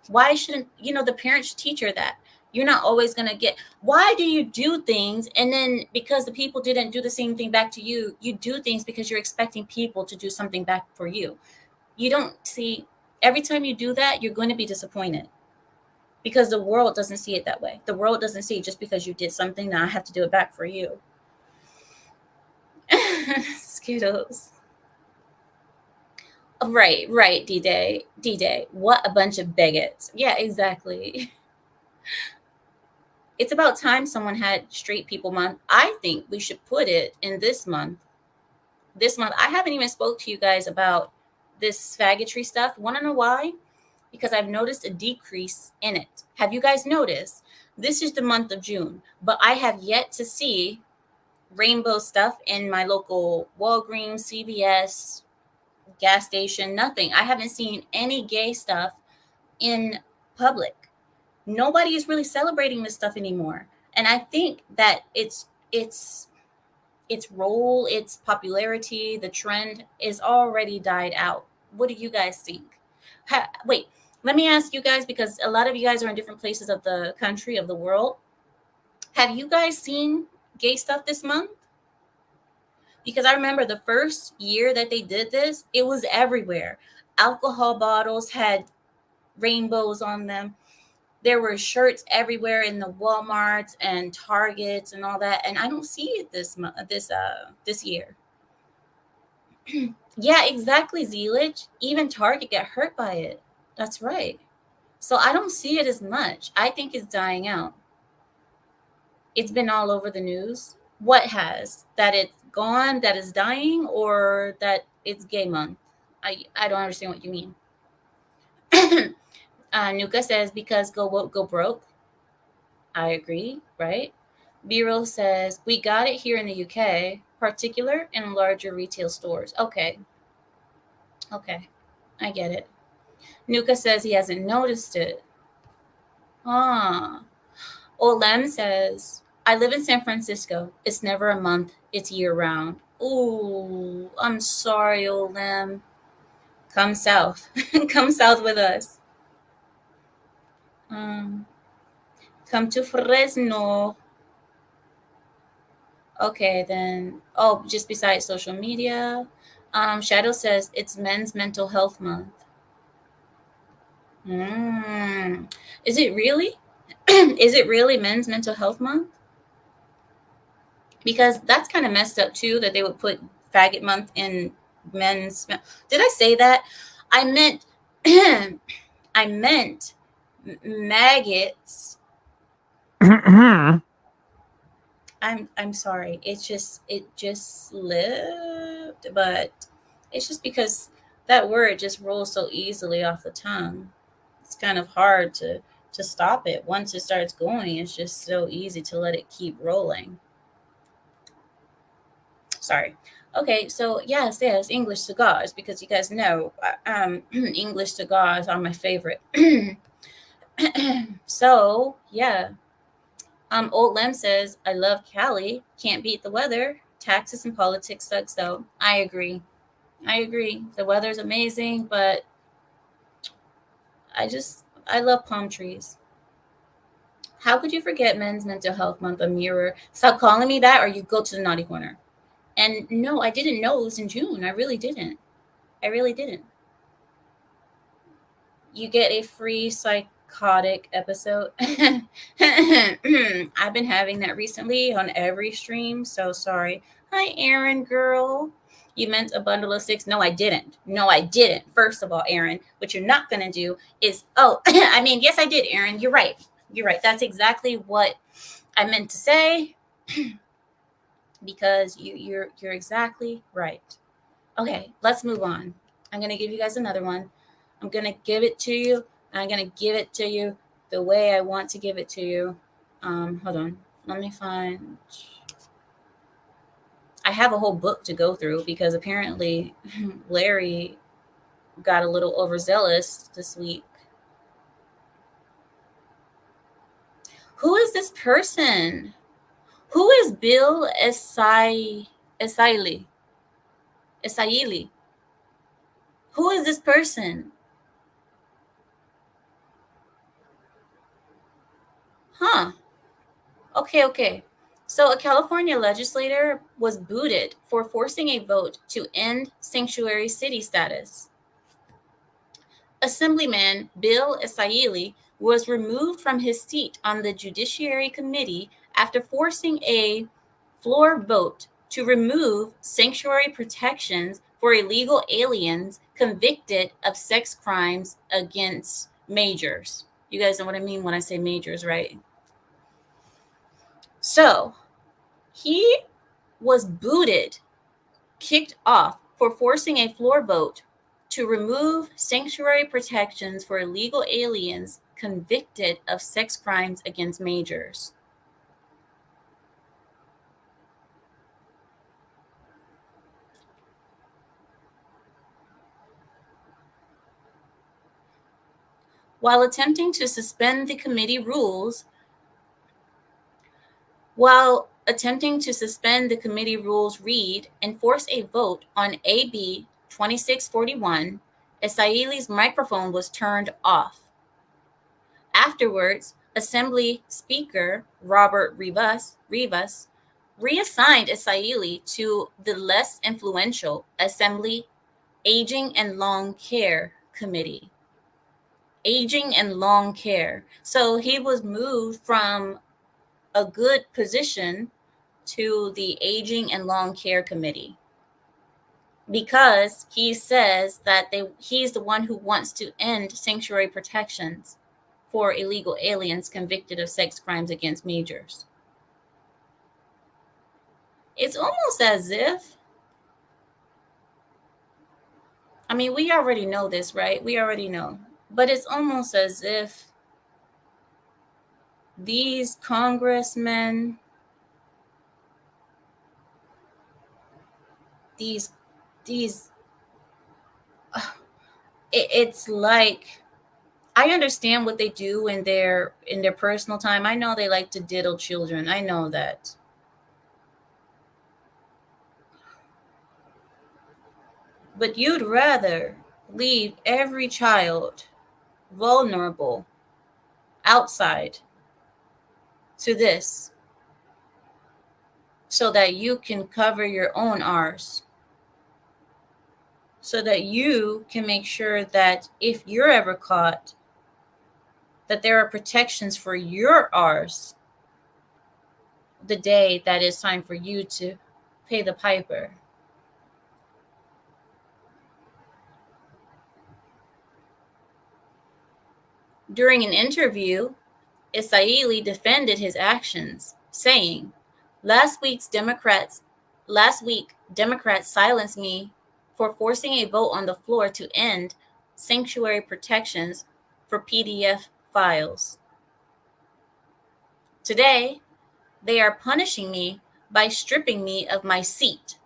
Why shouldn't, the parents should teach her that? You're not always going to get, why do you do things? And then because the people didn't do the same thing back to you, you do things because you're expecting people to do something back for you. You don't see, every time you do that, you're going to be disappointed because the world doesn't see it that way. The world doesn't see just because you did something, now I have to do it back for you. Skittles. Right, D-Day. What a bunch of bigots. Yeah, exactly. It's about time someone had Straight People Month. I think we should put it in this month. This month, I haven't even spoke to you guys about this faggotry stuff. Want to know why? Because I've noticed a decrease in it. Have you guys noticed? This is the month of June, but I have yet to see rainbow stuff in my local Walgreens, CVS, gas station, nothing. I haven't seen any gay stuff in public. Nobody is really celebrating this stuff anymore. And I think that its role, its popularity, the trend is already died out. What do you guys think? Wait, let me ask you guys, because a lot of you guys are in different places of the country, of the world. Have you guys seen gay stuff this month? Because I remember the first year that they did this, it was everywhere. Alcohol bottles had rainbows on them. There were shirts everywhere in the Walmarts and Targets and all that, and I don't see it this year. Yeah, exactly, Zelich. Even Target got hurt by it. That's right. So I don't see it as much. I think it's dying out. It's been all over the news. What has? That it's gone, that it's dying, or that it's gay month? I don't understand what you mean. Nuka says because go woke, go broke. I agree, right? B-roll says we got it here in the UK, particular in larger retail stores. Okay, I get it. Nuka says he hasn't noticed it. Ah. Olem says I live in San Francisco. It's never a month. It's year round. Ooh, I'm sorry, Olem. Come south. Come south with us. Come to Fresno. Okay, then. Oh, just besides social media. Shadow says it's Men's Mental Health Month. Is it really? Is it really Men's Mental Health Month? Because that's kind of messed up too, that they would put Faggot Month in Men's. Did I say that? I meant, I meant maggots. I'm sorry. It just slipped, but it's just because that word just rolls so easily off the tongue. It's kind of hard to stop it. Once it starts going, it's just so easy to let it keep rolling. Sorry. Okay, so yes, English cigars, because you guys know English cigars are my favorite. So yeah. Old Lem says, I love Cali. Can't beat the weather. Taxes and politics sucks though. I agree. The weather's amazing, but I love palm trees. How could you forget Men's Mental Health Month, a mirror? Stop calling me that or you go to the naughty corner. And no, I didn't know it was in June. I really didn't. You get a free psychotic episode. I've been having that recently on every stream, so sorry. Hi, Aaron girl. You meant a bundle of 6? No, I didn't. First of all, Aaron, what you're not going to do is, I mean, yes, I did, Aaron. You're right. That's exactly what I meant to say because you're exactly right. Okay, let's move on. I'm going to give you guys another one. I'm going to give it to you. I'm going to give it to you the way I want to give it to you. Hold on. Let me find. I have a whole book to go through because apparently Larry got a little overzealous this week. Who is this person? Who is Bill Esaili? Esaili? Who is this person? Huh. Okay. So a California legislator was booted for forcing a vote to end sanctuary city status. Assemblyman Bill Esaili was removed from his seat on the Judiciary Committee after forcing a floor vote to remove sanctuary protections for illegal aliens convicted of sex crimes against majors. You guys know what I mean when I say majors, right? So he was booted, kicked off for forcing a floor vote to remove sanctuary protections for illegal aliens convicted of sex crimes against majors. While attempting to suspend the committee rules, read and force a vote on AB 2641, Esaili's microphone was turned off. Afterwards, Assembly Speaker Robert Rivas reassigned Esaili to the less influential Assembly Aging and Long Care Committee. Aging and Long Care. So he was moved from a good position to the Aging and Long Care Committee because he says that he's the one who wants to end sanctuary protections for illegal aliens convicted of sex crimes against majors. It's almost as if, I mean, we already know this, right? We already know. But it's almost as if these congressmen, it's like, I understand what they do in their personal time. I know they like to diddle children. I know that. But you'd rather leave every child vulnerable outside to this so that you can cover your own R's. So that you can make sure that if you're ever caught, that there are protections for your R's the day that it's time for you to pay the piper. During an interview, Esaili defended his actions, saying, Last week, Democrats silenced me for forcing a vote on the floor to end sanctuary protections for PDF files. Today, they are punishing me by stripping me of my seat.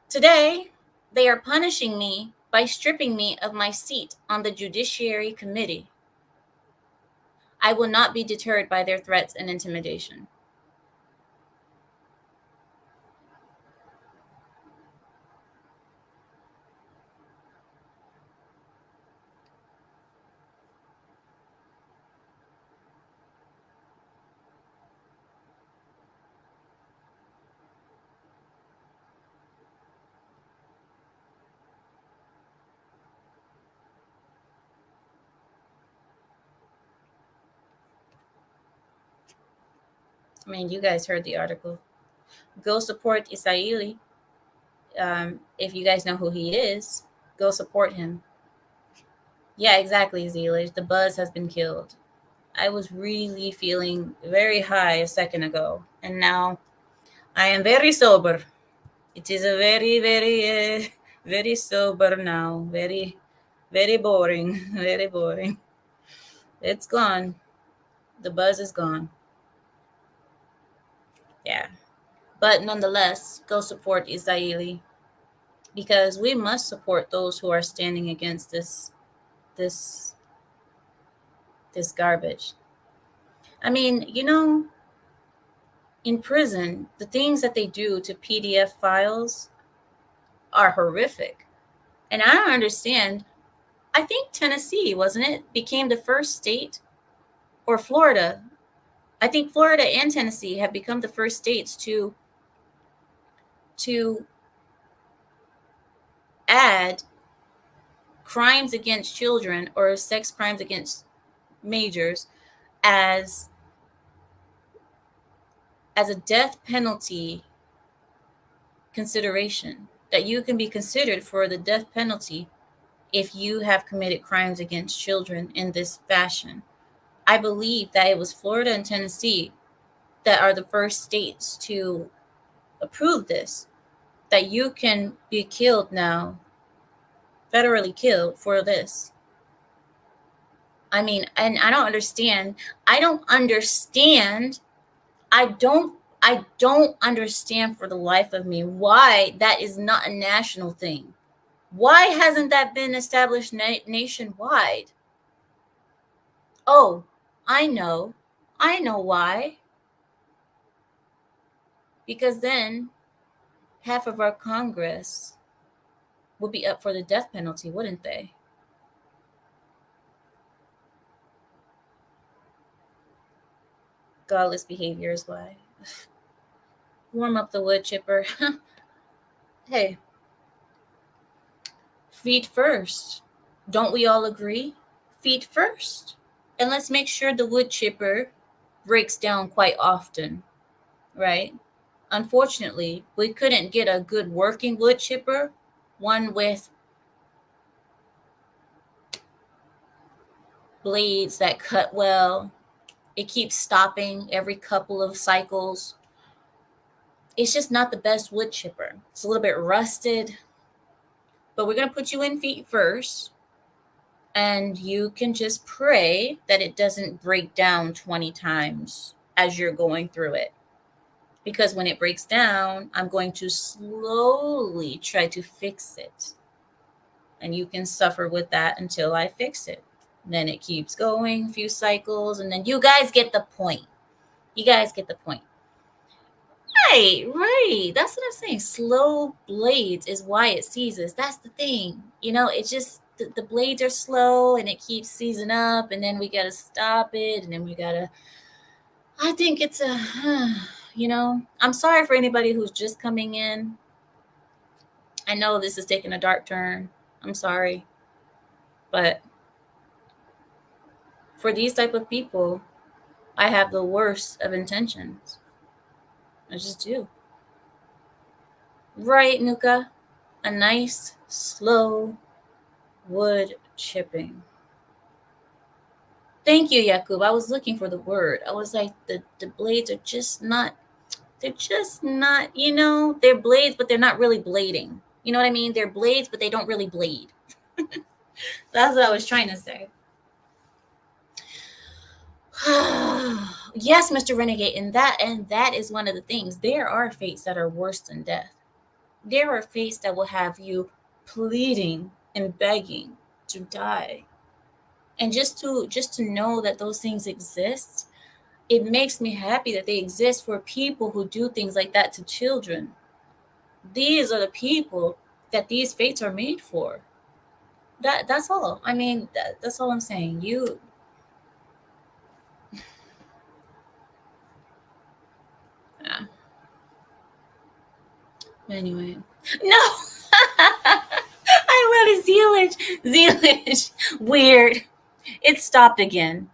Today, they are punishing me by stripping me of my seat on the Judiciary Committee. I will not be deterred by their threats and intimidation. I mean, you guys heard the article. Go support Esaili. If you guys know who he is, go support him. Yeah, exactly, Zealage. The buzz has been killed. I was really feeling very high a second ago, and now I am very sober. It is a very, very, very sober now. Very, very boring. Very boring. It's gone. The buzz is gone. Yeah. But nonetheless, go support Israeli, because we must support those who are standing against this this garbage. I mean, in prison, the things that they do to PDF files are horrific. And I don't understand. I think Tennessee, wasn't it, became the first state, or Florida. I think Florida and Tennessee have become the first states to add crimes against children or sex crimes against majors as a death penalty consideration, that you can be considered for the death penalty if you have committed crimes against children in this fashion. I believe that it was Florida and Tennessee that are the first states to approve this, that you can be killed now, federally killed for this. I mean, and I don't understand. I don't understand. I don't understand for the life of me why that is not a national thing. Why hasn't that been established nationwide? Oh, I know. I know why. Because then half of our Congress would be up for the death penalty, wouldn't they? Godless behavior is why. Warm up the wood chipper. Hey, feet first. Don't we all agree? Feet first. And let's make sure the wood chipper breaks down quite often, right? Unfortunately, we couldn't get a good working wood chipper, one with blades that cut well. It keeps stopping every couple of cycles. It's just not the best wood chipper. It's a little bit rusted, but we're going to put you in feet first, and you can just pray that it doesn't break down 20 times as you're going through it. Because when it breaks down, I'm going to slowly try to fix it. And you can suffer with that until I fix it. And then it keeps going, a few cycles, and then you guys get the point. You guys get the point. Right. That's what I'm saying. Slow blades is why it seizes. That's the thing. It just, the blades are slow and it keeps seizing up, and then we got to stop it, and then we got to, I think it's I'm sorry for anybody who's just coming in. I know this is taking a dark turn. I'm sorry. But for these type of people, I have the worst of intentions. I just do. Right, Nuka? A nice, slow wood chipping. Thank you, Yakub. I was looking for the word. I was like, the blades are just not, they're they're blades, but they're not really blading. You know what I mean? They're blades, but they don't really blade. That's what I was trying to say. Yes, Mr. Renegade, and that is one of the things. There are fates that are worse than death. There are fates that will have you pleading and begging to die. And just to know that those things exist, it makes me happy that they exist for people who do things like that to children. These are the people that these fates are made for. That's all. I mean, that's all I'm saying. Yeah. Anyway, no. I wrote a zealage. Weird. It stopped again.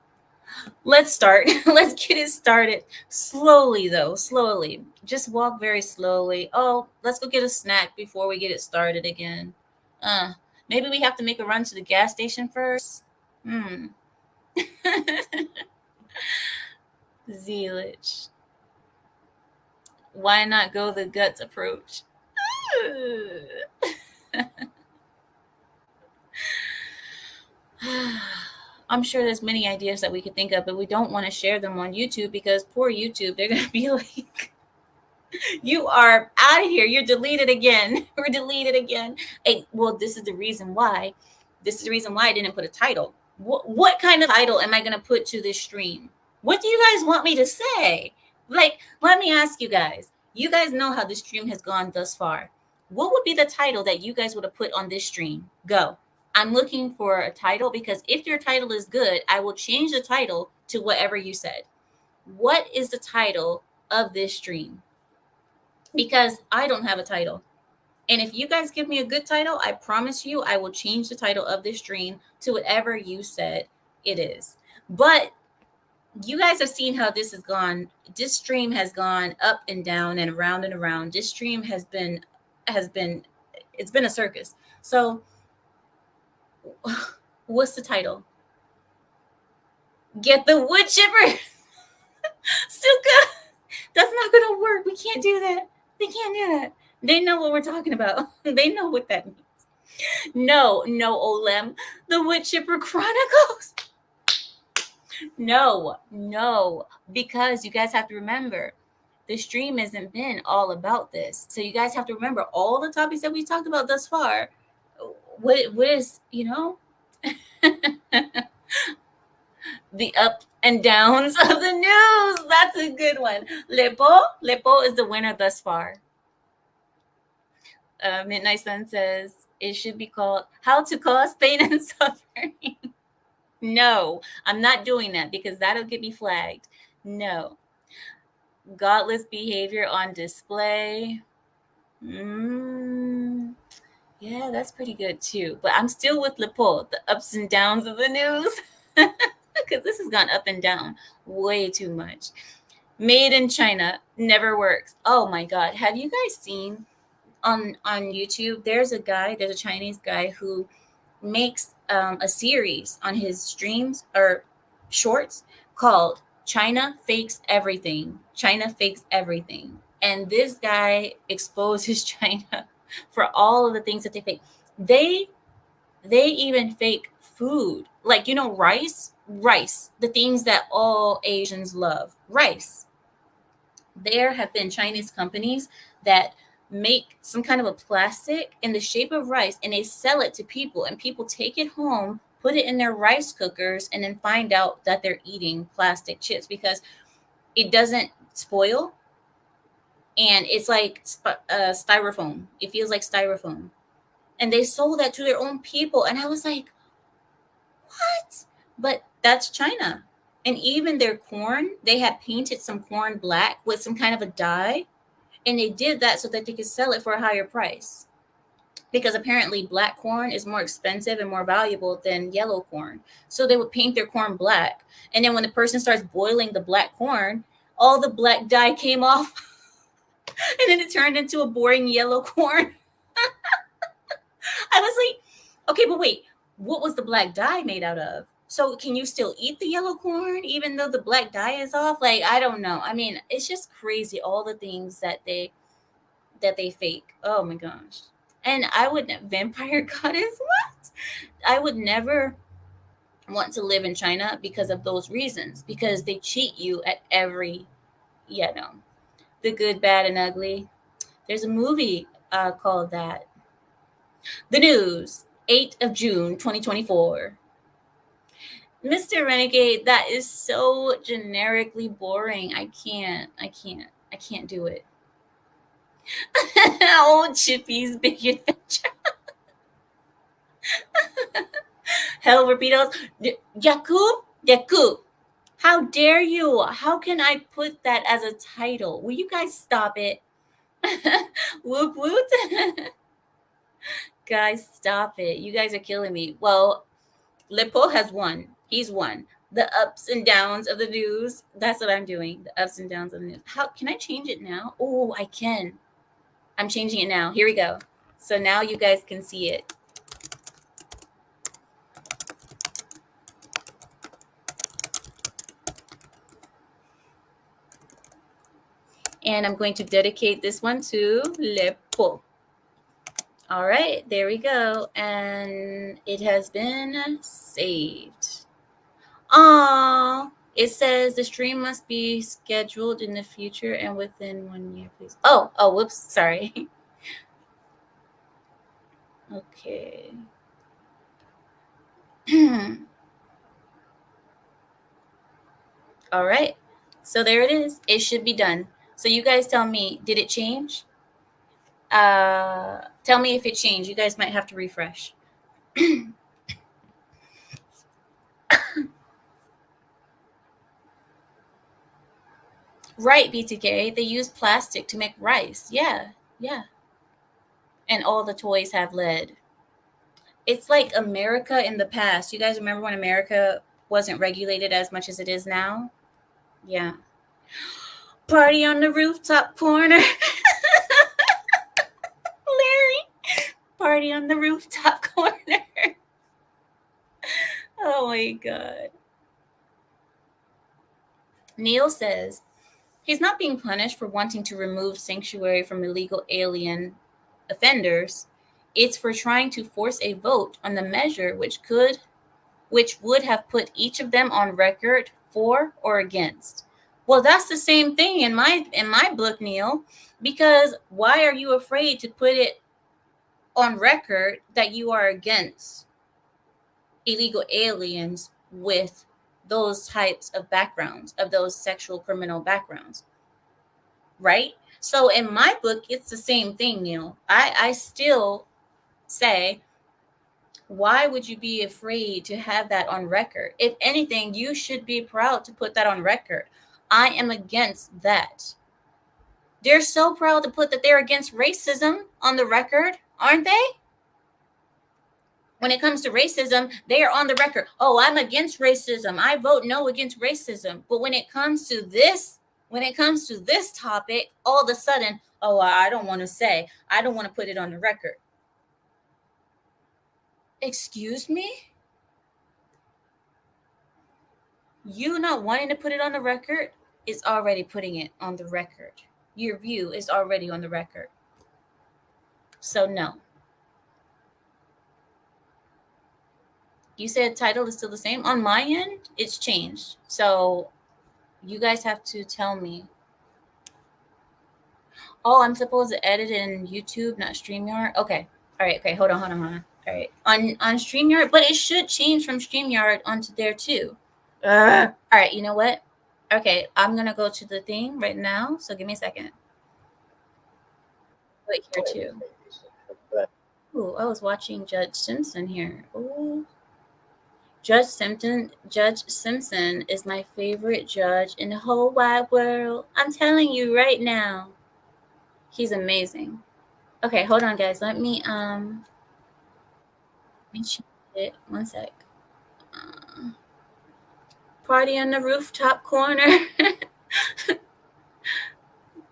Let's start. Let's get it started. Slowly, though. Slowly. Just walk very slowly. Oh, let's go get a snack before we get it started again. Maybe we have to make a run to the gas station first. Zealage. Why not go the guts approach? I'm sure there's many ideas that we could think of, but we don't want to share them on YouTube because poor YouTube, they're gonna be like, "You are out of here. You're deleted again. We're deleted again." Hey, well, this is the reason why. This is the reason why I didn't put a title. What kind of title am I gonna put to this stream? What do you guys want me to say? Like, let me ask you guys. You guys know how this stream has gone thus far. What would be the title that you guys would have put on this stream? Go. I'm looking for a title because if your title is good, I will change the title to whatever you said. What is the title of this stream? Because I don't have a title. And if you guys give me a good title, I promise you I will change the title of this stream to whatever you said it is. But you guys have seen how this has gone. This stream has gone up and down and around and around. This stream has been it's been a circus. So what's the title? Get the wood chipper. Suka, that's not gonna work. We can't do that. They can't do that. They know what we're talking about. They know what that means. No, Olem. The Wood Chipper Chronicles. No, because you guys have to remember, the stream hasn't been all about this. So you guys have to remember all the topics that we talked about thus far. What is, the up and downs of the news. That's a good one. Lepot is the winner thus far. Midnight Sun says it should be called How to Cause Pain and Suffering. No, I'm not doing that because that'll get me flagged. No. Godless behavior on display. Yeah, that's pretty good too. But I'm still with Lepot, the ups and downs of the news. Because this has gone up and down way too much. Made in China never works. Oh my God. Have you guys seen on YouTube? There's a Chinese guy who makes a series on his streams or shorts called China Fakes Everything. China Fakes Everything. And this guy exposes China for all of the things that they fake. They even fake food. Like, rice, the things that all Asians love, rice. There have been Chinese companies that make some kind of a plastic in the shape of rice and they sell it to people, and people take it home, put it in their rice cookers, and then find out that they're eating plastic chips because it doesn't spoil. And it's like styrofoam. It feels like styrofoam. And they sold that to their own people. And I was like, what? But that's China. And even their corn, they had painted some corn black with some kind of a dye. And they did that so that they could sell it for a higher price. Because apparently black corn is more expensive and more valuable than yellow corn. So they would paint their corn black. And then when the person starts boiling the black corn, all the black dye came off. And then it turned into a boring yellow corn. I was like, okay, but wait, what was the black dye made out of? So can you still eat the yellow corn even though the black dye is off? Like, I don't know. I mean, it's just crazy, all the things that they fake. Oh my gosh. And I would vampire goddess, what? I would never want to live in China because of those reasons, because they cheat you at every, the good, bad, and ugly. There's a movie called that. The News, 8th of June, 2024. Mr. Renegade, that is so generically boring. I can't do it. Old Chippy's Big Adventure. Hell Repeaters. Yakub, how dare you? How can I put that as a title? Will you guys stop it? Whoop whoop. Guys, stop it. You guys are killing me. Well, Lepot has won. He's won. The ups and downs of the news. That's what I'm doing. The ups and downs of the news. How can I change it now? Oh, I can. I'm changing it now. Here we go. So now you guys can see it. And I'm going to dedicate this one to Lepot. All right, there we go. And it has been saved. Aww. It says the stream must be scheduled in the future and within 1 year, please. Oh, whoops. Sorry. Okay. All right. So there it is. It should be done. So you guys tell me, did it change? Tell me if it changed. You guys might have to refresh. Right, BTK. They use plastic to make rice. Yeah, yeah. And all the toys have lead. It's like America in the past. You guys remember when America wasn't regulated as much as it is now? Yeah. Party on the rooftop corner. Larry. Party on the rooftop corner. Oh my God. Neil says he's not being punished for wanting to remove sanctuary from illegal alien offenders. It's for trying to force a vote on the measure which would have put each of them on record for or against. Well, that's the same thing in my book, Neil, because why are you afraid to put it on record that you are against illegal aliens with those types of backgrounds, of those sexual criminal backgrounds, right? So in my book, it's the same thing, Neil. I still say, why would you be afraid to have that on record? If anything, you should be proud to put that on record. I am against that. They're so proud to put that they're against racism on the record, aren't they? When it comes to racism, they are on the record. Oh, I'm against racism. I vote no against racism. But when it comes to this topic, all of a sudden, oh, I don't want to say. I don't want to put it on the record. Excuse me? You not wanting to put it on the record is already putting it on the record. Your view is already on the record. So no. You said title is still the same. On my end, it's changed. So you guys have to tell me. Oh, I'm supposed to edit in YouTube, not StreamYard? Okay. All right. Okay. Hold on. All right. On StreamYard, but it should change from StreamYard onto there too. All right. You know what? Okay. I'm going to go to the thing right now. So give me a second. Wait here too. Ooh, I was watching Judge Simpson here. Ooh. Judge Simpson is my favorite judge in the whole wide world. I'm telling you right now. He's amazing. Okay, hold on guys. Let me change it. One sec. Party on the rooftop corner.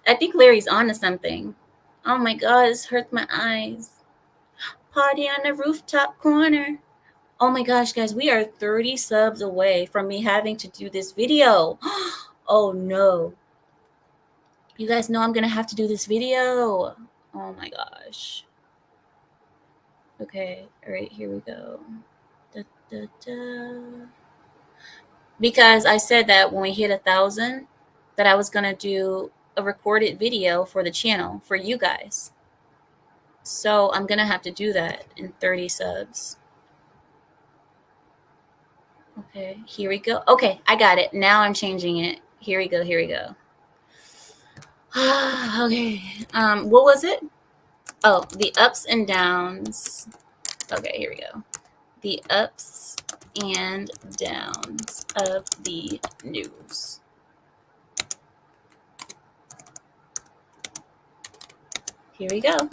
I think Larry's on to something. Oh my god, it's hurt my eyes. Party on the rooftop corner. Oh my gosh, guys, we are 30 subs away from me having to do this video. Oh no. You guys know I'm going to have to do this video. Oh my gosh. Okay, all right, here we go. Da, da, da. Because I said that when we hit 1,000, that I was going to do a recorded video for the channel for you guys. So I'm going to have to do that in 30 subs. Okay, here we go. Okay, I got it. Now I'm changing it. Here we go. Okay. What was it? Oh, the ups and downs. Okay, here we go. The ups and downs of the news. Here we go.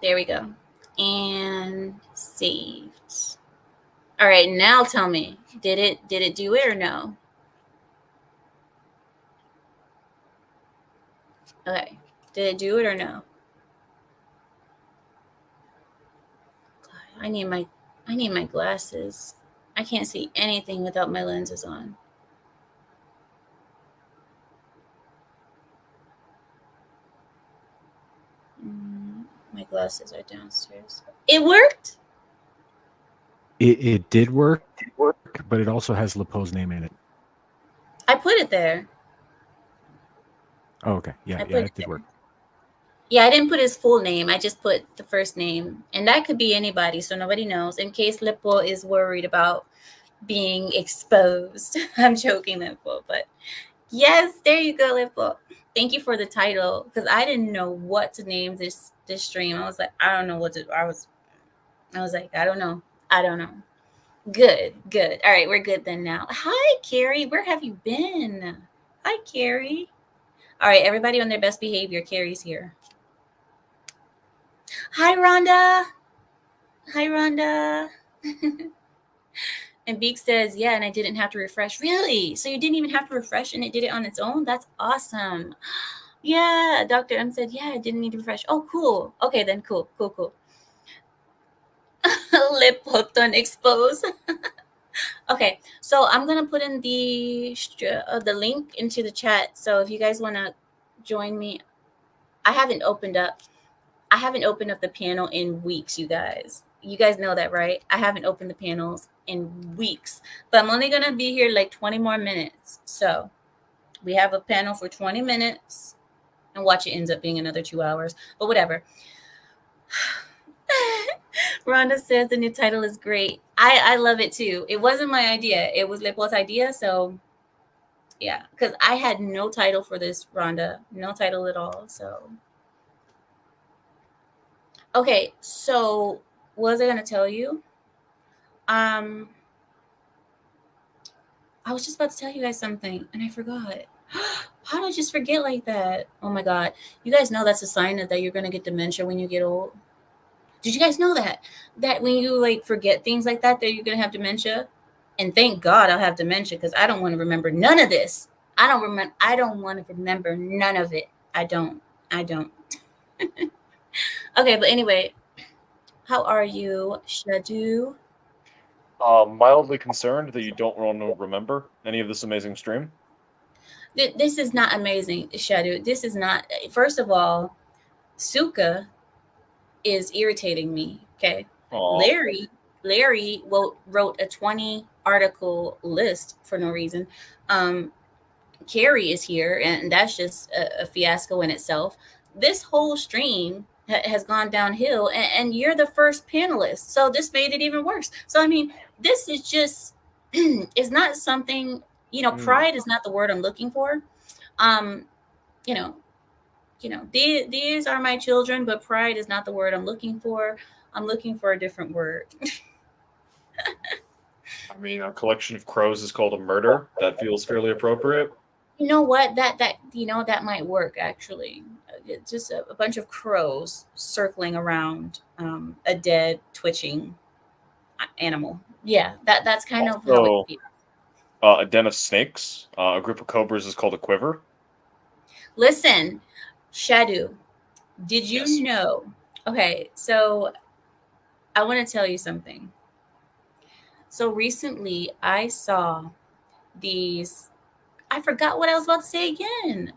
There we go. And saved. All right, now tell me, did it do it or no? Okay. Did it do it or no? God, I need my I need my glasses. I can't see anything without my lenses on. My glasses are downstairs. It worked? It did work, but it also has Lepot's name in it. I put it there. Oh, okay. I Yeah, put it it did there. work. Yeah, I didn't put his full name. I just put the first name. And that could be anybody, so nobody knows. In case Lepot is worried about being exposed. I'm joking, Lepot, but yes, there you go, Lepot. Thank you for the title, because I didn't know what to name this stream. I was like, I don't know what to. I was like, I don't know. I don't know. Good, good. All right, we're good then now. Hi, Carrie. Where have you been? Hi, Carrie. All right, everybody on their best behavior. Carrie's here. Hi, Rhonda. Hi, Rhonda. And Beak says, yeah, and I didn't have to refresh. Really? So you didn't even have to refresh and it did it on its own? That's awesome. Yeah, Dr. M said, yeah, I didn't need to refresh. Oh, cool. Okay, then cool, cool, cool. Lip hooked on expose. Okay, so I'm gonna put in the link into the chat. So if you guys want to join me, I haven't opened up. I haven't opened up the panel in weeks, you guys. You guys know that, right? I haven't opened the panels in weeks, but I'm only gonna be here like 20 more minutes. So we have a panel for 20 minutes, and watch it ends up being another 2 hours. But whatever. Rhonda says the new title is great. I love it too. It wasn't my idea. It was Lepot's idea. So yeah, because I had no title for this, Rhonda. No title at all. So okay, so what was I gonna tell you? Um, I was just about to tell you guys something and I forgot. How did I just forget like that? Oh my god. You guys know that's a sign that you're gonna get dementia when you get old. Did you guys know that? That when you like forget things like that you're gonna have dementia? And thank God I'll have dementia because I don't want to remember none of this. I don't want to remember none of it. I don't. I don't. Okay, but anyway, how are you, Shadu? Mildly concerned that you don't want to remember any of this amazing stream. This is not amazing, Shadu. This is not. First of all, Suka is irritating me. Okay, Aw. Larry. Larry wrote a 20 article list for no reason. Um, Carrie is here, and that's just a fiasco in itself. This whole stream has gone downhill, and you're the first panelist, so this made it even worse. So I mean, this is just it's not something, Mm. pride is not the word I'm looking for. Um, you know, these are my children, but pride is not the word I'm looking for. I'm looking for a different word. I mean, a collection of crows is called a murder. That feels fairly appropriate. You know what? That might work actually. It's just a bunch of crows circling around a dead twitching animal. Yeah, that's kind of how it Also, feels. a den of snakes. A group of cobras is called a quiver. Listen, Shadu, did you Yes. know? Okay, so I want to tell you something. So recently I saw these. I forgot what I was about to say again.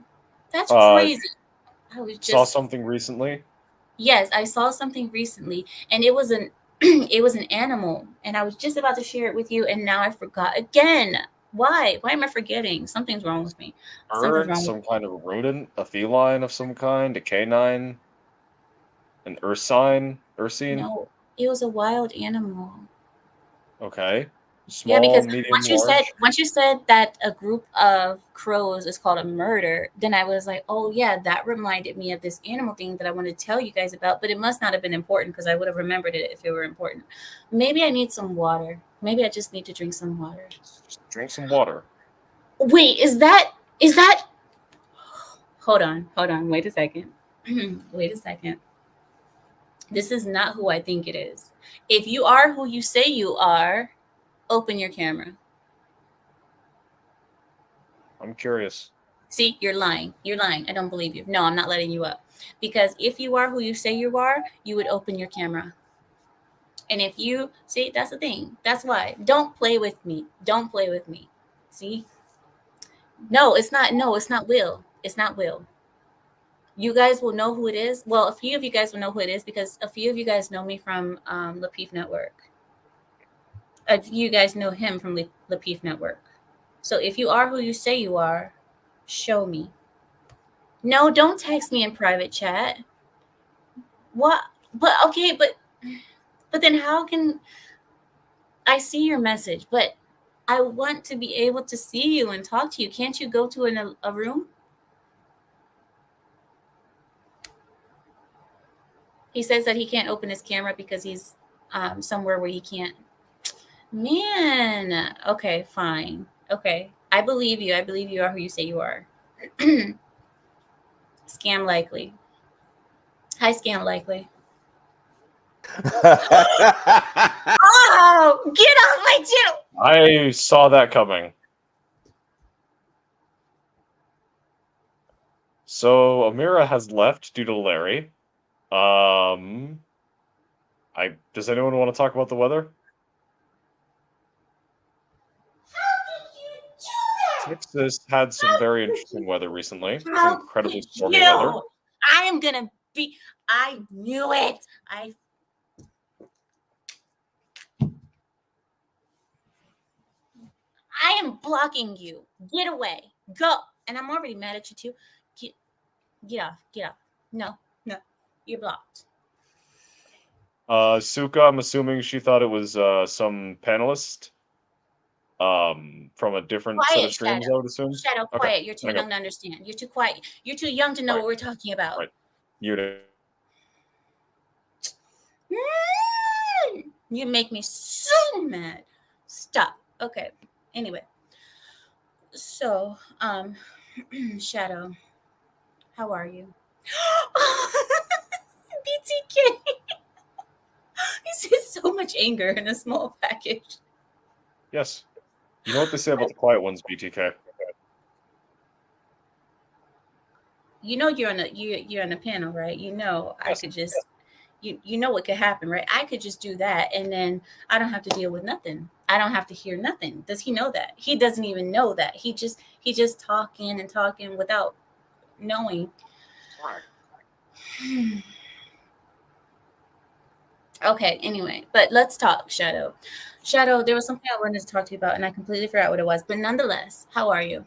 That's Uh, crazy. I was saw just something recently. Yes, I saw something recently, and it was an it was an animal, and I was just about to share it with you, and now I forgot again. Why? Why am I forgetting? Something's wrong with me. Something's Bird, wrong with some kind of rodent, a feline of some kind, a canine, an ursine. No, it was a wild animal. Okay. Yeah, Small, because medium, once you said large. once you said that a group of crows is called a murder, then I was like, oh yeah, that reminded me of this animal thing that I wanted to tell you guys about. But it must not have been important because I would have remembered it if it were important. Maybe I need some water. Maybe I just need to drink some water. Just drink some water. Wait, is that hold on, wait a second. Wait a second. This is not who I think it is. If you are who you say you are, open your camera. I'm curious. See, you're lying. You're lying. I don't believe you. No, I'm not letting you up. Because if you are who you say you are, you would open your camera. And if you see, that's the thing. That's why. Don't play with me. Don't play with me. See? No, it's not. No, it's not Will. It's not Will. You guys will know who it is. Well, a few of you guys will know who it is because a few of you guys know me from Lepot Network. A few of you guys know him from Lepot Network. So if you are who you say you are, show me. No, don't text me in private chat. What? But okay, but then how can I see your message? But I want to be able to see you and talk to you. Can't you go to a room? He says that he can't open his camera because he's somewhere where he can't. Man, okay, fine. Okay, I believe you. I believe you are who you say you are. Scam likely. Hi, scam likely. Oh, get off my channel! I saw that coming. So Amira has left due to Larry. Does anyone want to talk about the weather? Texas had some very interesting weather recently. How Incredibly could stormy you? weather. I am gonna be. I knew it. I am blocking you. Get away. Go. And I'm already mad at you too. Get off. Get off. No. You're blocked. Suka, I'm assuming she thought it was some panelist. From a different set Quiet, of streams, Shadow. I would assume. Shadow, Okay. quiet. You're too young to understand. You're too quiet. You're too young to know what we're talking about. Right. You You make me so mad. Stop. Okay. Anyway. So, Shadow, how are you? BTK. This is so much anger in a small package. Yes. You know what they say about the quiet ones, BTK? You know you're on a panel, right? You know Yes. I could just you know what could happen, right? I could just do that and then I don't have to deal with nothing. I don't have to hear nothing. Does he know that? He doesn't even know that. He just talking and talking without knowing. Okay, anyway, but let's talk, Shadow. Shadow, there was something I wanted to talk to you about and I completely forgot what it was. But nonetheless, how are you?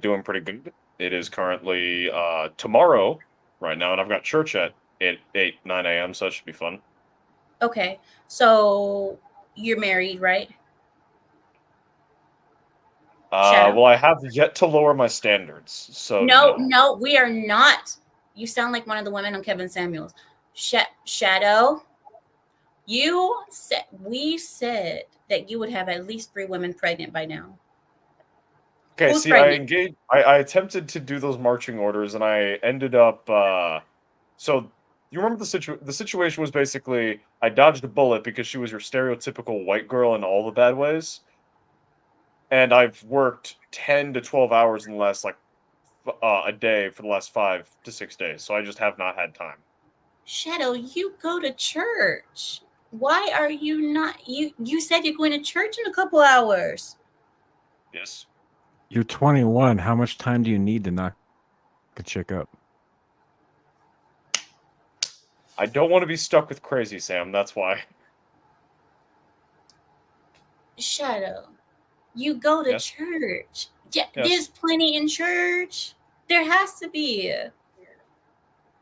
Doing pretty good. It is currently tomorrow right now, and I've got church at 9 a.m., so that should be fun. Okay, so you're married, right? Well, I have yet to lower my standards, so No, we are not. You sound like one of the women on Kevin Samuels. Shadow, we said that you would have at least 3 women pregnant by now. Okay, Who's see, pregnant? I attempted to do those marching orders, and I ended up. So you remember the situation was basically I dodged a bullet because she was your stereotypical white girl in all the bad ways, and I've worked 10 to 12 hours in the last a day for the last 5 to 6 days, so I just have not had time. Shadow, you go to church. Why are you not? You said you're going to church in a couple hours. Yes. You're 21. How much time do you need to knock a chick up? I don't want to be stuck with crazy Sam, that's why. Shadow, you go to Yes. church. Yeah, Yes. there's plenty in church. There has to be.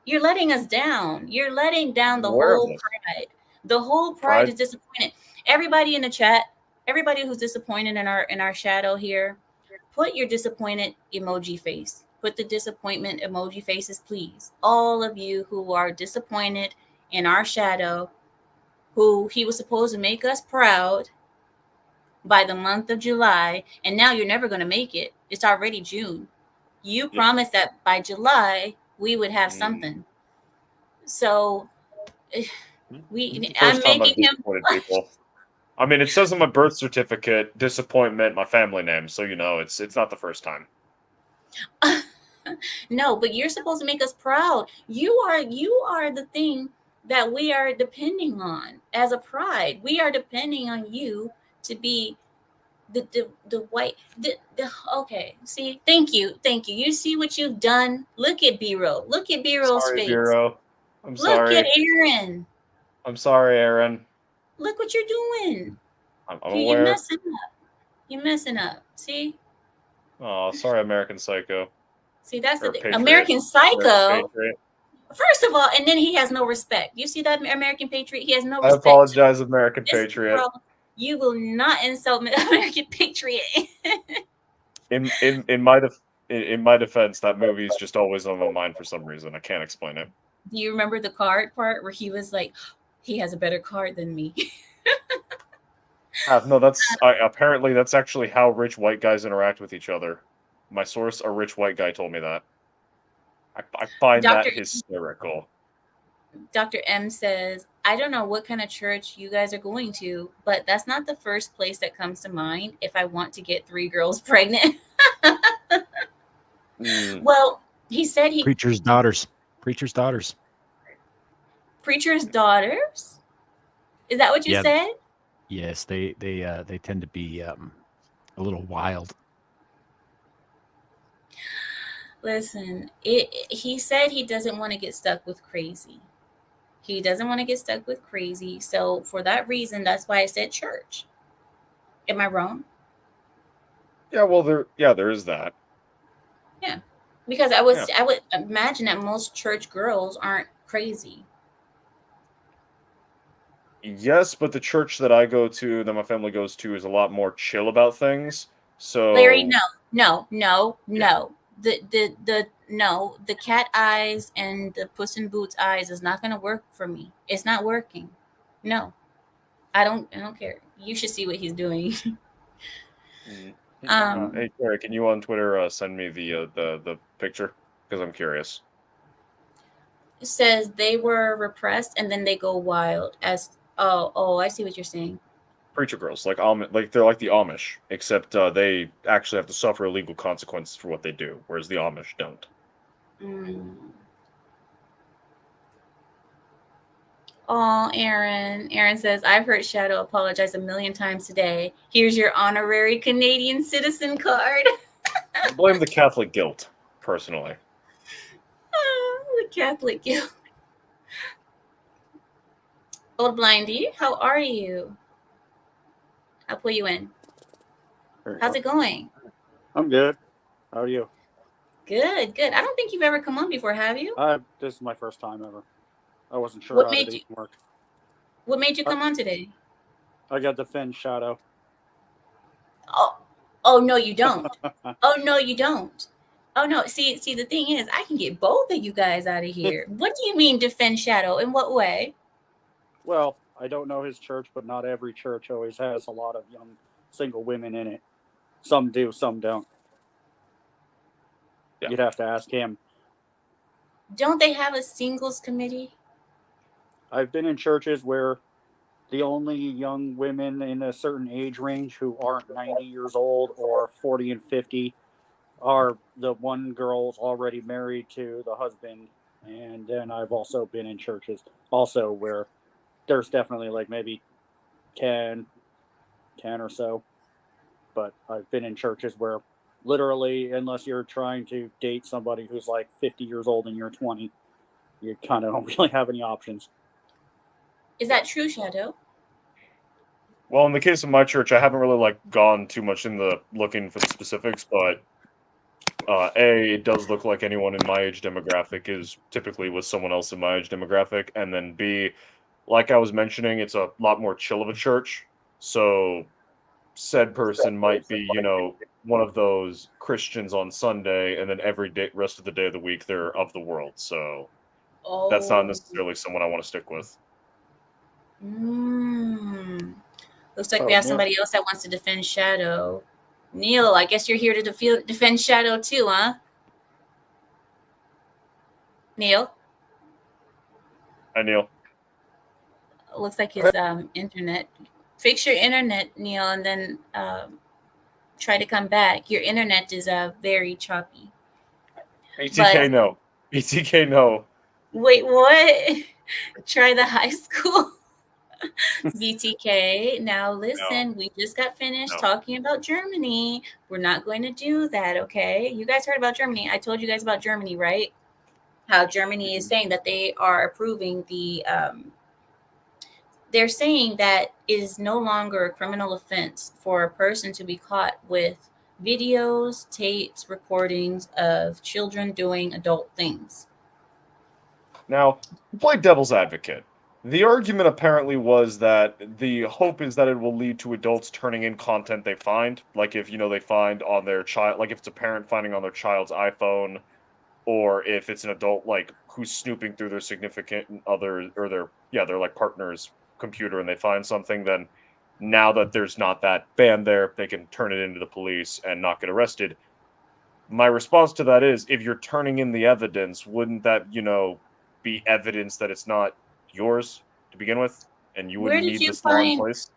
You're letting us down. You're letting down the Aware of whole this. pride. The whole pride is disappointed. Everybody in the chat, everybody who's disappointed in our shadow here, put your disappointed emoji face. Put the disappointment emoji faces, please. All of you who are disappointed in our shadow, who he was supposed to make us proud by the month of July, and now you're never going to make it. It's already June. You promised that by July we would have something. So I'm making him. People. I mean, it says on my birth certificate, disappointment, my family name, so it's not the first time. No, but you're supposed to make us proud. You are the thing that we are depending on as a pride. We are depending on you to be the white okay. See, thank you. You see what you've done? Look at B-roll. Look at B-roll's Sorry, face. Bureau. I'm Look sorry. at Aaron. I'm sorry, Aaron. Look what you're doing. I'm You're aware. messing up. You're messing up. See? Oh, sorry, American Psycho. See, that's Or the Patriot. American Psycho. American Patriot. First of all, and then he has no respect. You see that American Patriot? He has no I respect. apologize, American This is the Patriot. problem. You will not insult American Patriot. In my defense, that movie is just always on my mind for some reason. I can't explain it. Do you remember the card part where he was like, he has a better card than me? No, apparently that's actually how rich white guys interact with each other. My source, a rich white guy, told me that. I find that hysterical. Dr. M says, I don't know what kind of church you guys are going to, but that's not the first place that comes to mind if I want to get 3 girls pregnant. Well, he said Preacher's daughters. Preacher's daughters. Preacher's daughters? Is that what you said? Yes, they tend to be a little wild. Listen, he said he doesn't want to get stuck with crazy. He doesn't want to get stuck with crazy. So for that reason, that's why I said church. Am I wrong? Yeah, well, there is that. Yeah, because I would imagine that most church girls aren't crazy. Yes, but the church that I go to, that my family goes to, is a lot more chill about things. So Larry, no. The cat eyes and the Puss in Boots eyes is not going to work for me. It's not working. No, I don't care. You should see what he's doing. Hey, Terry, can you on Twitter send me the picture? Because I'm curious. It says they were repressed and then they go wild. As I see what you're saying. Preacher girls, like they're like the Amish, except they actually have to suffer legal consequences for what they do, whereas the Amish don't. Oh, Aaron. Aaron says, I've heard Shadow apologize a million times today. Here's your honorary Canadian citizen card. I blame the Catholic guilt, personally. The Catholic guilt. Old Blindy, how are you? I'll pull you in. How's it going? I'm good. How are you? Good. I don't think you've ever come on before, have you? This is my first time ever. I wasn't sure how it even worked. What made you come on today? I got to defend Shadow. Oh no, you don't. Oh no, you don't. Oh no. See, the thing is, I can get both of you guys out of here. What do you mean defend Shadow? In what way? Well, I don't know his church, but not every church always has a lot of young single women in it. Some do, some don't. Yeah. You'd have to ask him. Don't they have a singles committee? I've been in churches where the only young women in a certain age range who aren't 90 years old or 40 and 50 are the one girl's already married to the husband. And then I've also been in churches also where there's definitely like maybe 10 or so. But I've been in churches where literally, unless you're trying to date somebody who's like 50 years old and you're 20, you kind of don't really have any options. Is that true, Shadow? Well, in the case of my church, I haven't really gone too much in the looking for the specifics, but it does look like anyone in my age demographic is typically with someone else in my age demographic, and then B, like I was mentioning, it's a lot more chill of a church, so said person might be, one of those Christians on Sunday, and then every day, rest of the day of the week, they're of the world, so that's not necessarily someone I want to stick with. Looks like we have somebody else that wants to defend Shadow. Neil, I guess you're here to defend Shadow too, huh? Neil? Hi, Neil. Looks like his internet. Fix your internet, Neil, and then try to come back. Your internet is very choppy. ATK, no. ATK, no. Wait, what? Try the high school BTK. Now listen, we just got finished talking about Germany. We're not going to do that, okay? You guys heard about Germany. I told you guys about Germany, right? How Germany is saying that they are approving the they're saying that it is no longer a criminal offense for a person to be caught with videos, tapes, recordings of children doing adult things. Now, play devil's advocate. The argument apparently was that the hope is that it will lead to adults turning in content they find, like if they find on their child, like if it's a parent finding on their child's iPhone, or if it's an adult like who's snooping through their significant other or their like partner's computer and they find something, then now that there's not that ban there, they can turn it into the police and not get arrested. My response to that is, if you're turning in the evidence, wouldn't that, be evidence that it's not yours to begin with, and you Where wouldn't did need you this law in find place?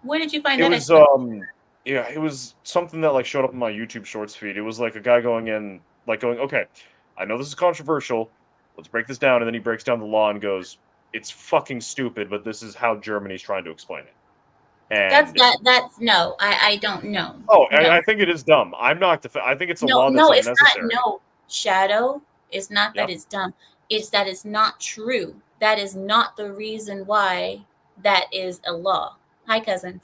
where did you find It that? was yeah, it was something that like showed up in my YouTube Shorts feed. It was like a guy going, okay, I know this is controversial. Let's break this down, and then he breaks down the law and goes, "It's fucking stupid, but this is how Germany's trying to explain it." And That's no, I don't know. oh, No. I think it is dumb. I'm not. I think it's a No, law that's no, it's not. unnecessary. No, Shadow. It's not that Yep. it's dumb. It's that it's not true. That is not the reason why that is a law. Hi, cousin.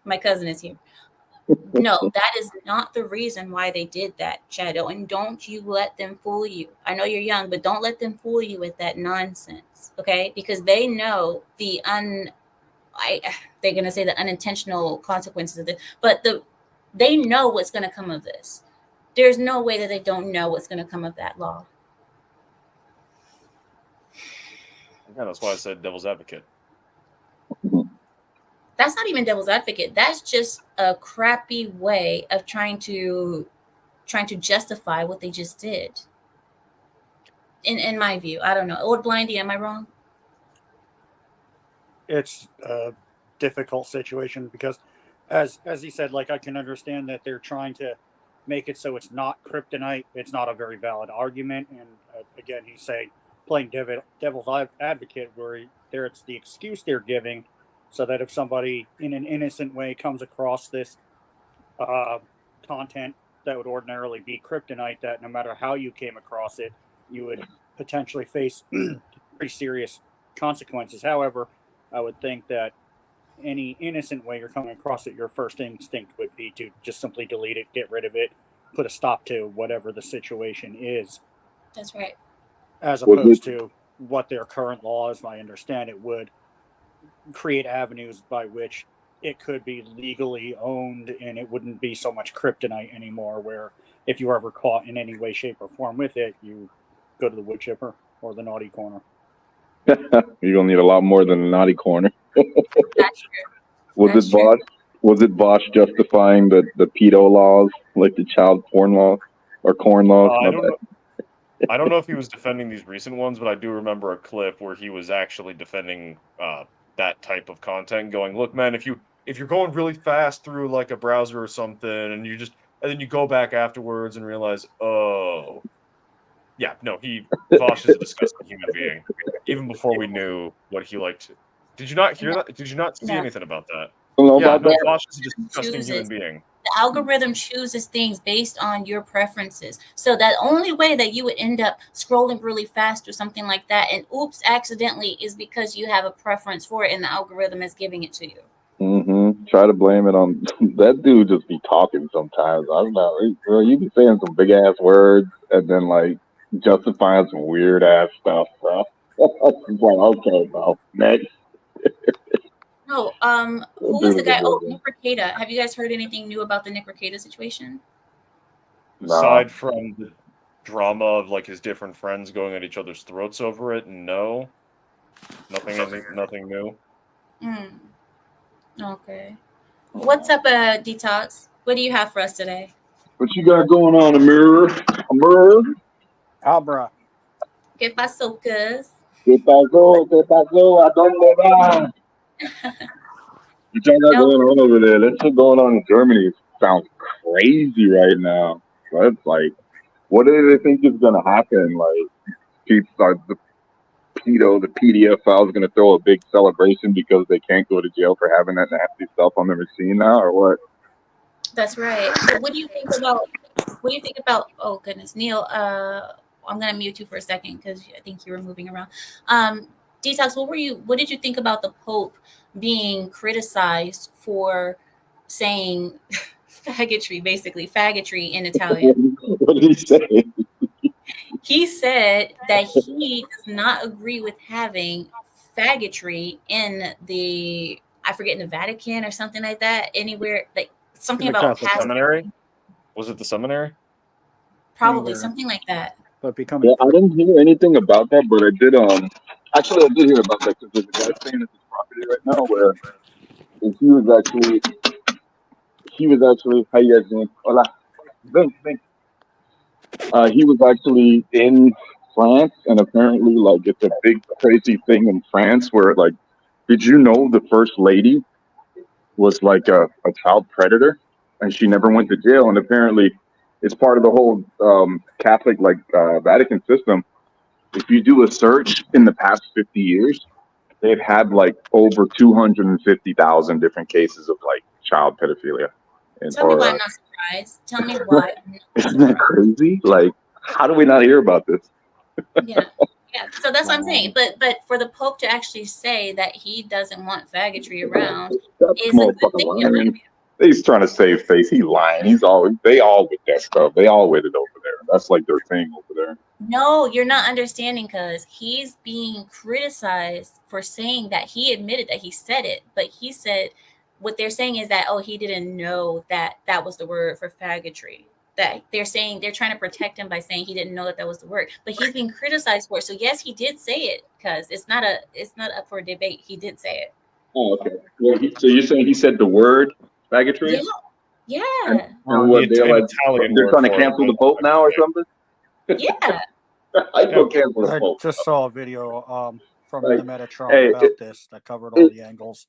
My cousin is here. No, that is not the reason why they did that, Shadow. And don't you let them fool you. I know you're young, but don't let them fool you with that nonsense, okay? Because they know they're gonna say the unintentional consequences of this, but they know what's gonna come of this. There's no way that they don't know what's gonna come of that law. Yeah, that's why I said devil's advocate. That's not even devil's advocate. That's just a crappy way of trying to justify what they just did. In my view, I don't know. Old Blindy, am I wrong? It's a difficult situation because, as he said, like I can understand that they're trying to make it so it's not kryptonite. It's not a very valid argument, and again, he's saying playing devil's advocate, where it's the excuse they're giving, so that if somebody in an innocent way comes across this content that would ordinarily be kryptonite, that no matter how you came across it, you would potentially face pretty serious consequences. However, I would think that any innocent way you're coming across it, your first instinct would be to just simply delete it, get rid of it, put a stop to whatever the situation is. That's right. As opposed to what their current law, as I understand it, would create avenues by which it could be legally owned, and it wouldn't be so much kryptonite anymore, where if you were ever caught in any way, shape, or form with it, you go to the wood chipper or the naughty corner. You're gonna need a lot more than a naughty corner. That's true. Was it Bosch justifying the pedo laws, like the child porn laws or corn laws? I don't know if he was defending these recent ones, but I do remember a clip where he was actually defending that type of content, going, "Look, man, if you're going really fast through like a browser or something, and then you go back afterwards and realize, oh, yeah, no, Vosh is a disgusting human being, even before we knew what he liked." Did you not hear that? Did you not see anything about that? Vosh is a disgusting human being. The algorithm chooses things based on your preferences. So that only way that you would end up scrolling really fast or something like that, and oops, accidentally, is because you have a preference for it and the algorithm is giving it to you. Mm-hmm. Try to blame it on that dude. Just be talking sometimes. I don't know. Girl, you be saying some big ass words and then like justifying some weird ass stuff, bro. It's like, okay, bro, next. No, who was the guy? Oh, Nick Rekieta. Have you guys heard anything new about the Nick Rekieta situation? Aside from the drama of like his different friends going at each other's throats over it, no. Nothing new. Okay. What's up, Detox? What do you have for us today? What you got going on, Amir? Abra. ¿Qué pasó, cuz? ¿Qué pasó? I don't know that. What y'all got going on over there? That shit going on in Germany sounds crazy right now. But it's like, what do they think is gonna happen? Like, the the PDF file is going to throw a big celebration because they can't go to jail for having that nasty stuff on their machine now, or what? That's right. So what do you think about? What do you think about? Oh goodness, Neil. I'm gonna mute you for a second because I think you were moving around. Detox. What did you think about the Pope being criticized for saying faggotry, basically faggotry in Italian? What did he say? He said that he does not agree with having faggotry in the, I forget, in the Vatican or something like that. Anywhere, like something In the about Catholic past, Seminary? Was it the seminary? probably Anywhere. something like that. But becoming Yeah, I didn't hear anything about that, but I did. Actually, I did hear about that because there's a guy staying at this property right now where he was actually, how you guys doing? Hola. Ven, ven. He was actually in France, and apparently, like, it's a big crazy thing in France where, like, did you know the first lady was like a child predator, and she never went to jail, and apparently, it's part of the whole Catholic Vatican system. If you do a search in the past 50 years, they've had like over 250,000 different cases of like child pedophilia. And, Tell me why I'm not surprised. Tell me why I'm not isn't that surprised. crazy? Like, how do we not hear about this? Yeah. Yeah. So that's what I'm saying. But for the Pope to actually say that he doesn't want faggotry around That's is a good motherfucker thing. In my lying. view. He's trying to save face. He's lying. They all with that stuff. They all with it over there. That's like their thing over there. No, you're not understanding because he's being criticized for saying that he admitted that he said it, but he said what they're saying is that, oh, he didn't know that that was the word for faggotry. That they're saying they're trying to protect him by saying he didn't know that that was the word, but he's being criticized for it. So yes, he did say it because it's not up for debate. He did say it. Oh, okay. Well, so you're saying he said the word faggotry? Yeah, And yeah, what The Italian they're word trying to for it. cancel the Pope now or something? yeah. I go cancel the I Pope. just saw a video from Like, the Metatron hey, about this that covered all the angles.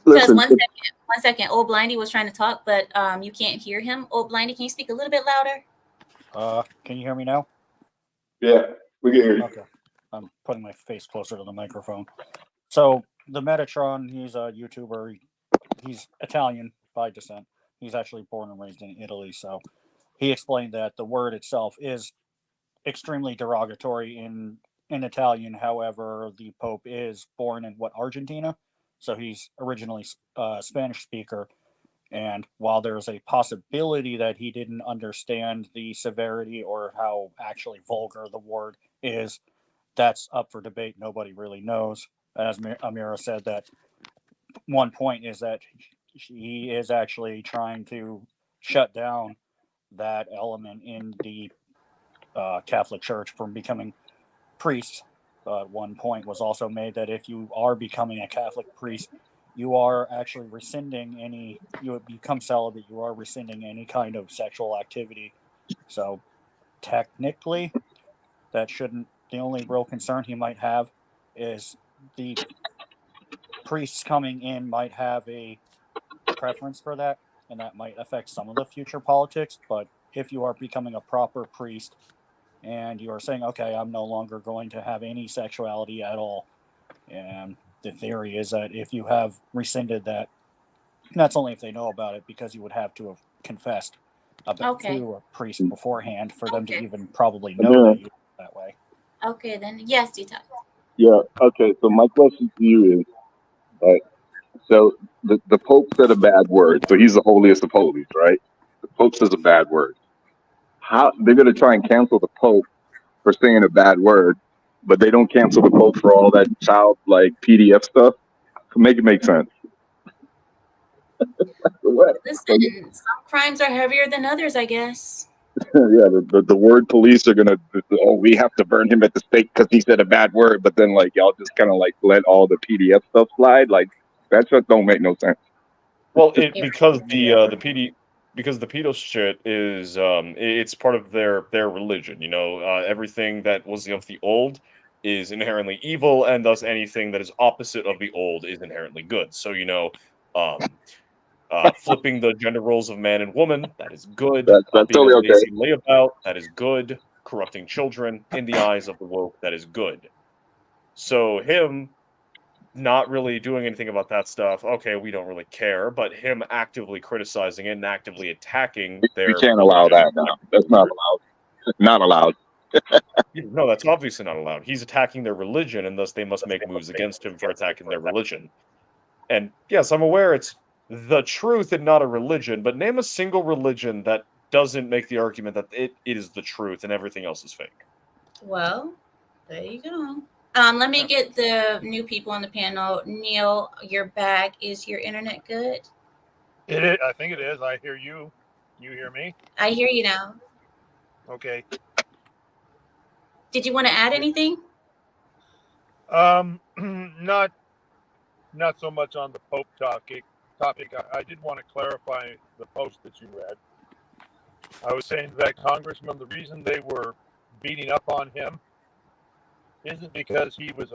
Because listen, one second. Old Blindy was trying to talk, but you can't hear him. Old Blindy, can you speak a little bit louder? Can you hear me now? yeah, we can hear you. Okay. I'm putting my face closer to the microphone. So the Metatron, he's a YouTuber. He's Italian by descent. He's actually born and raised in Italy. So he explained that the word itself is extremely derogatory in Italian. However, the Pope is born in Argentina, so he's originally a Spanish speaker. And while there's a possibility that he didn't understand the severity or how actually vulgar the word is, that's up for debate. Nobody really knows. As Amira said, that one point is that he is actually trying to shut down that element in the Catholic Church from becoming priests. One point was also made that if you are becoming a Catholic priest, you are actually you become celibate, you are rescinding any kind of sexual activity. So technically, the only real concern he might have is the priests coming in might have a preference for that, and that might affect some of the future politics. But if you are becoming a proper priest, and you are saying, okay, I'm no longer going to have any sexuality at all. And the theory is that if you have rescinded that, that's only if they know about it, because you would have to have confessed to a priest beforehand for them to even probably know that you were that way. Okay, then yes, Detox. Yeah. Okay. So my question to you is, so the Pope said a bad word. So he's the holiest of holies, right? The Pope says a bad word. How they're going to try and cancel the Pope for saying a bad word, but they don't cancel the Pope for all that child like PDF stuff? Make it make sense. What? Listen, some crimes are heavier than others, I guess. Yeah, the word police are gonna. Oh, we have to burn him at the stake because he said a bad word. But then, like, y'all just kind of like let all the PDF stuff slide. Like, that just don't make no sense. Well, because the pedo shit is it's part of their religion. You know, everything that was of the old is inherently evil, and thus anything that is opposite of the old is inherently good. So flipping the gender roles of man and woman, that is good. That's Being a totally okay. lazy layabout, that is good. Corrupting children in the eyes of the woke, that is good. So him not really doing anything about that stuff, okay, we don't really care, but him actively criticizing it and actively attacking We their can't allow religion. that now. That's not allowed. Not allowed. No, that's obviously not allowed. He's attacking their religion, and thus they must make moves against him for attacking their religion. And yes, I'm aware it's the truth and not a religion, but name a single religion that doesn't make the argument that it is the truth and everything else is fake. Well, there you go. Let me get the new people on the panel. Neil, you're back. Is your internet good? It is. I think it is. I hear you. You hear me? I hear you now. Okay. Did you want to add anything? Not so much on the Pope topic. I did want to clarify the post that you read. I was saying that Congressman, the reason they were beating up on him isn't because he was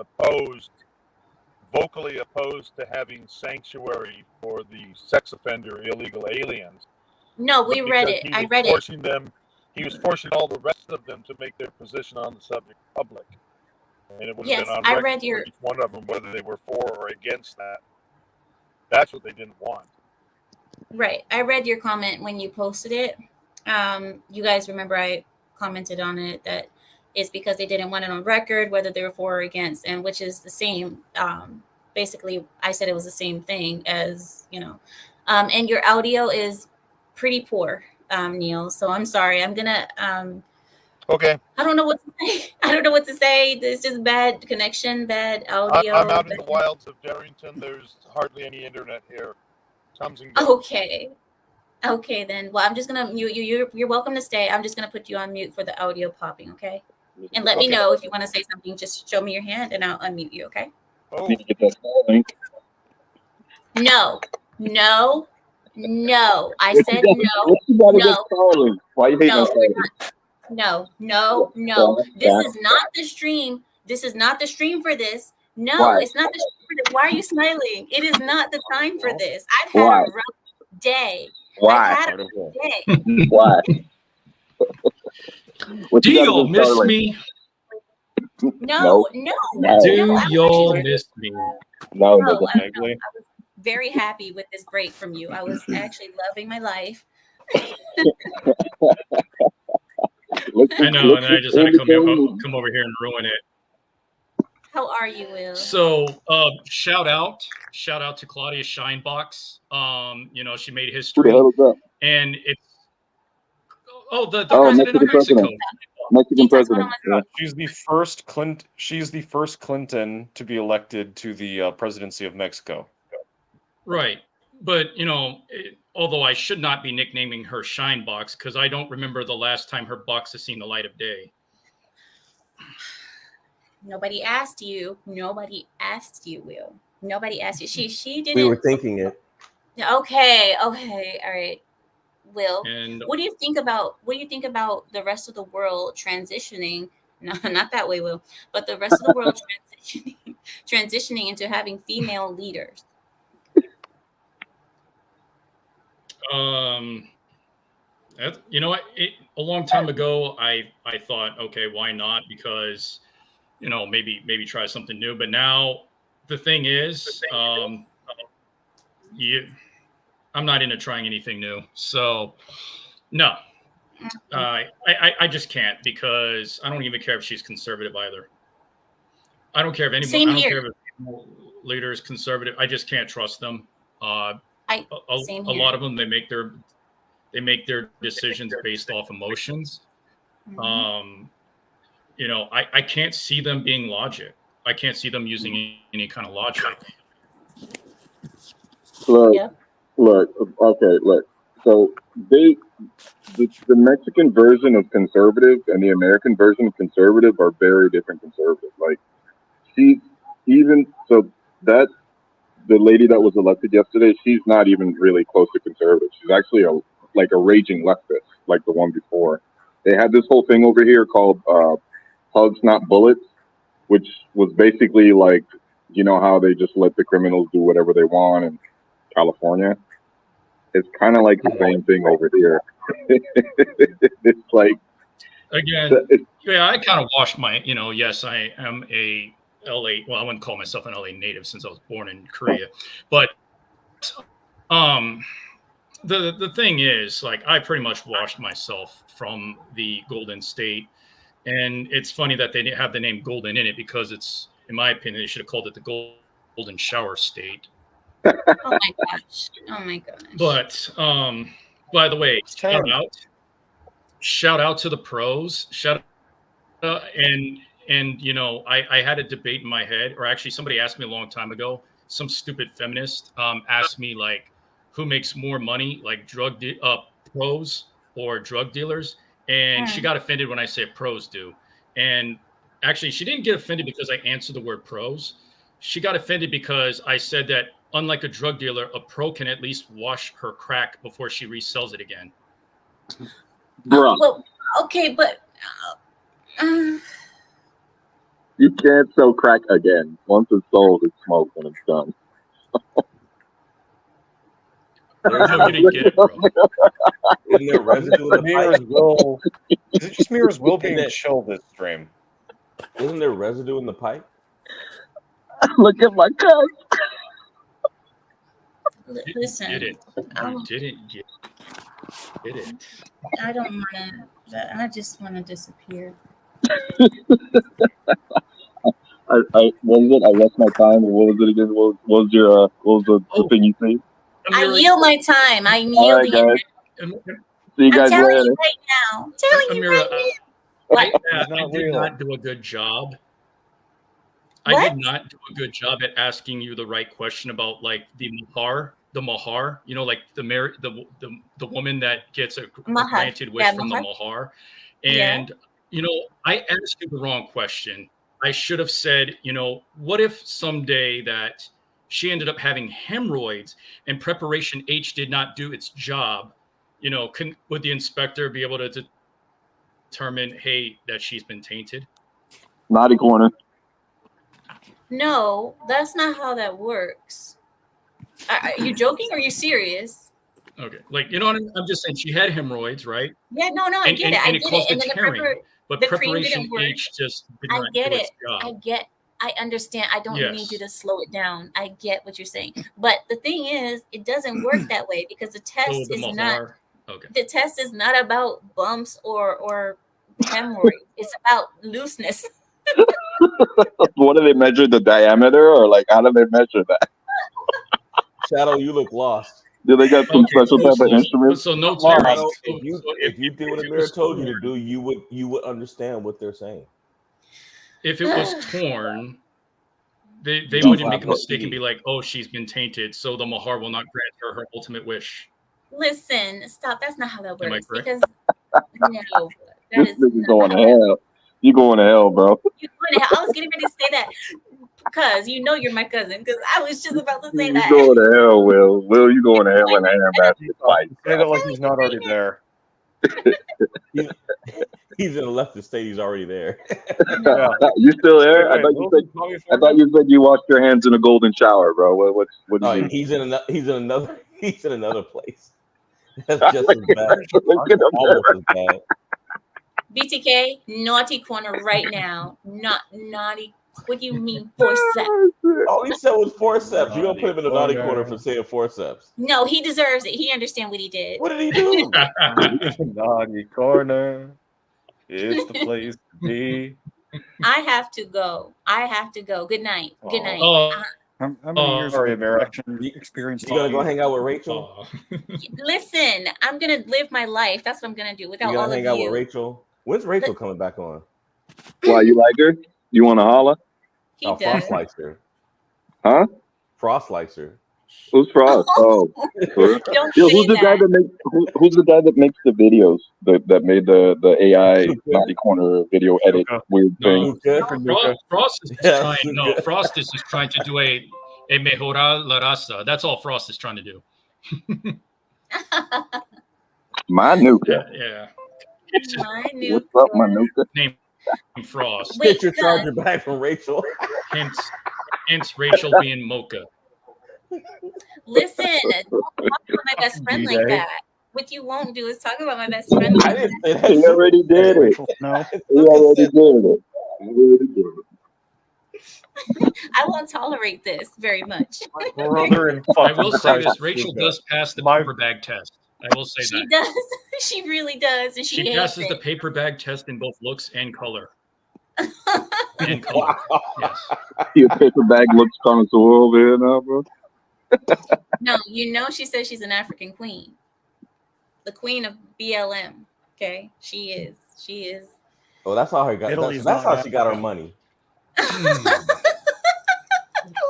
vocally opposed to having sanctuary for the sex offender illegal aliens. No, we read it. I read it. He was forcing all the rest of them to make their position on the subject public. And it would have been on record for each one of them, whether they were for or against that. That's what they didn't want. Right. I read your comment when you posted it. You guys remember I commented on it that it's because they didn't want it on record, whether they were for or against, and which is the same. Basically, I said it was the same thing as, and your audio is pretty poor, Neil. So I'm sorry. I'm going to... Okay. I don't know what to say. There's just bad connection, bad audio. I'm out in the wilds of Darrington. There's hardly any internet here. Comes and goes. Okay, then. Well, I'm just going to mute you. You're welcome to stay. I'm just going to put you on mute for the audio popping, okay? And let me know if you want to say something. Just show me your hand and I'll unmute you, okay? Oh. Need to get that link. No. I said no. What you gotta get Starlink? Why you hating on Starlink? No. This is not the stream. This is not the stream for this. No, Why? It's not the stream for this. Why are you smiling? It is not the time for this. I've had a rough day. Why? Why? Do y'all miss me? No. Do y'all miss me? No. I was very happy with this break from you. I was actually loving my life. I know, and I just had to come over here and ruin it. How are you, Will? So, shout out to Claudia Scheinbox. She made history. Who the hell is that? And it's the president of Mexico. Mexican president. Yeah. She's the first Clinton to be elected to the presidency of Mexico. Right. But, although I should not be nicknaming her Shine Box because I don't remember the last time her box has seen the light of day. Nobody asked you, Will. Nobody asked you. She didn't. We were thinking it. Okay. All right. Will, and what do you think about the rest of the world transitioning? No, not that way, Will, but the rest of the world transitioning into having female leaders. A long time ago, I thought, okay, why not? Because, maybe try something new. But now the thing is, I'm not into trying anything new. So, no, I just can't because I don't even care if she's conservative either. I don't care if anybody. Same I don't here. care if a leader is conservative. I just can't trust them. A lot of them they make their decisions based off emotions. Mm-hmm. I can't see them being logic. I can't see them using any kind of logic. Look. So the Mexican version of conservative and the American version of conservative are very different conservatives. Like the lady that was elected yesterday, she's not even really close to conservative. She's actually a raging leftist, like the one before. They had this whole thing over here called Hugs Not Bullets, which was basically like, how they just let the criminals do whatever they want in California. It's kind of like the same thing over here. It's like again, I kind of washed my. Yes, I am a LA. Well, I wouldn't call myself an LA native since I was born in Korea, but the thing is, like, I pretty much washed myself from the Golden State, and it's funny that they didn't have the name Golden in it because it's, in my opinion, they should have called it the Golden Shower State. Oh my gosh! Oh my gosh! But by the way, shout out to the pros. Shout out, and you know, I had a debate in my head, or actually somebody asked me a long time ago. Some stupid feminist asked me, like, who makes more money, like pros or drug dealers? And she got offended when I said pros do. And actually, she didn't get offended because I answered the word pros. She got offended because I said that, unlike a drug dealer, a pro can at least wash her crack before she resells it again. Bro, Well, okay, but you can't sell crack again. Once it's sold, it's smoked and it's done. No, you didn't get it, bro. Isn't there residue in the pipe? Is it just me or is Will being chill this stream? Isn't there residue in the pipe? Look at my cousin. listen, You didn't get it. I don't want to. I just want to disappear. I rest my time. What was it again? What was the thing you said? I yield my time. I'm yielding. Guys. See you guys I'm telling later. you right now. I did not do a good job. I did not do a good job at asking you the right question about, like, the mahar. You know, like the woman that gets a granted wish from the mahar. And you know, I asked you the wrong question. I should have said, you know, what if someday that she ended up having hemorrhoids and Preparation H did not do its job? You know, would the inspector be able to determine, hey, that she's been tainted? Naughty corner. No, that's not how that works. Are you joking or are you serious? Okay, like, you know what I'm just saying, she had hemorrhoids, right? Yeah, no, I get it. And it caused the tearing, but the cream Preparation didn't work. H just did I not get do it. its job. I understand. I don't need you to slow it down. I get what you're saying. But the thing is, it doesn't work that way because the test is not. Okay. The test is not about bumps or hemorrhoids. It's about looseness. What do they measure, the diameter, or like how do they measure that? Shadow, you look lost. Do they got some special type of instruments? So no, Shadow, if you did what the mirror told you to do, you would understand what they're saying. If it was torn, they wouldn't make a mistake and be like, oh, she's been tainted, so the mahar will not grant her ultimate wish. Listen, stop. That's not how that works. Because no, this is going to hell. You going to hell, bro. You're going to hell. I was getting ready to say that because you know you're my cousin. Because I was just about to say that. You going to hell, Will? Will, you going to hell in a handbasket fight? Say that like he's not already there. He's in the leftist state. He's already there. Yeah. You still there? I thought you said you washed your hands in a golden shower, bro. What do you mean? He's in another place. That's just as bad. Almost as bad. BTK, naughty corner right now. Not naughty. What do you mean forceps? All he said was forceps. You're gonna put him in the naughty corner for saying forceps. No, he deserves it. He understands what he did. What did he do? Naughty corner. It's the place to be. I have to go. Good night. Good night. How many years sorry, of Amira. experience? You gonna go hang out with Rachel? Listen, I'm gonna live my life. That's what I'm gonna do without You all gonna of hang out you. with Rachel? When's Rachel coming back on? Why, you like her? You want to holla? He Frost does. likes her. Huh? Frost likes her. Who's Frost? Oh, Don't yo, say who's the guy that. that makes? Who's the guy that makes the videos? That made the AI naughty corner video edit weird thing? Frost is just trying. No, Frost is just trying to do a mejorar la raza. That's all Frost is trying to do. Manuka. Yeah. What's up, Manuka? Name Frost. Get your charger back from Rachel. Hence Rachel being Mocha. Listen, don't talk about my best friend like that. What you won't do is talk about my best friend. I didn't say that. He already did it. No. He already did it. I won't tolerate this very much. Brother in I fucking will say Christ, this: Rachel Chica. does pass the My- paper bag test. I will say She that does. She really does, and she hates passes the it. paper bag test in both looks and color. And color. Yes. You a paper bag looks connoisseur over here now, bro. No, she says she's an African queen, the queen of BLM. Okay, she is. She is. Oh, that's how her got. Italy's That's not how she got her Africa. money.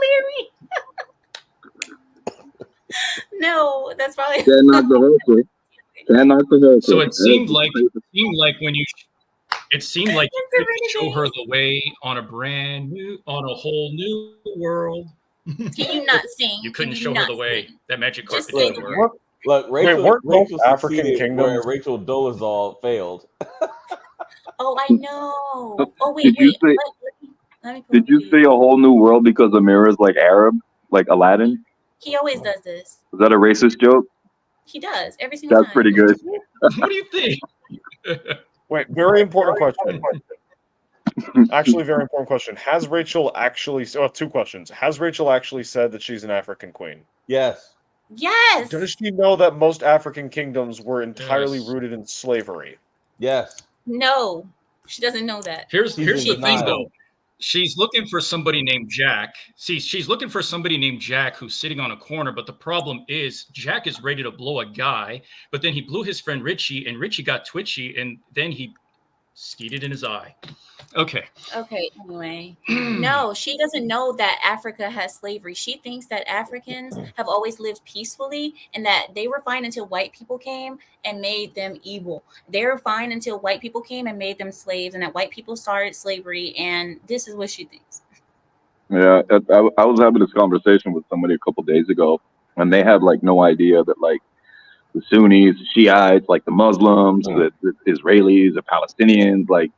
Larry. No, that's probably. Can't knock the hustle. Can't knock the hustle. So it seemed like when you show her the way on a whole new world. Can you not sing? You couldn't Can show her not the way. sing? That magic Just carpet sing. didn't work. Look, Rachel, weren't both Rachel African succeeded kingdoms- where Rachel Dolezal failed. Oh, I know. Oh, wait, Did you wait. say- Let me pull Did up you the say video. a whole new world because Amira's like Arab, like Aladdin? He always does this. Is that a racist joke? He does every single That's time. pretty good. What do you think? Wait, very important question. Actually, very important question. Has Rachel actually? Two questions. Has Rachel actually said that she's an African queen? Yes. Yes. Does she know that most African kingdoms were entirely Yes. rooted in slavery? Yes. No, she doesn't know that. Here's She's the in thing, denial. though. She's looking for somebody named Jack. See, she's looking for somebody named Jack who's sitting on a corner. But the problem is, Jack is ready to blow a guy, but then he blew his friend Richie, and Richie got twitchy, and then he skeeted in his eye. Okay. Okay, anyway. No, she doesn't know that Africa has slavery. She thinks that Africans have always lived peacefully and that they were fine until white people came and made them evil. They were fine until white people came and made them slaves, and that white people started slavery, and this is what she thinks. Yeah, I was having this conversation with somebody a couple days ago, and they had like no idea that like the Sunnis, the Shiites, like the Muslims, the Israelis, the Palestinians, like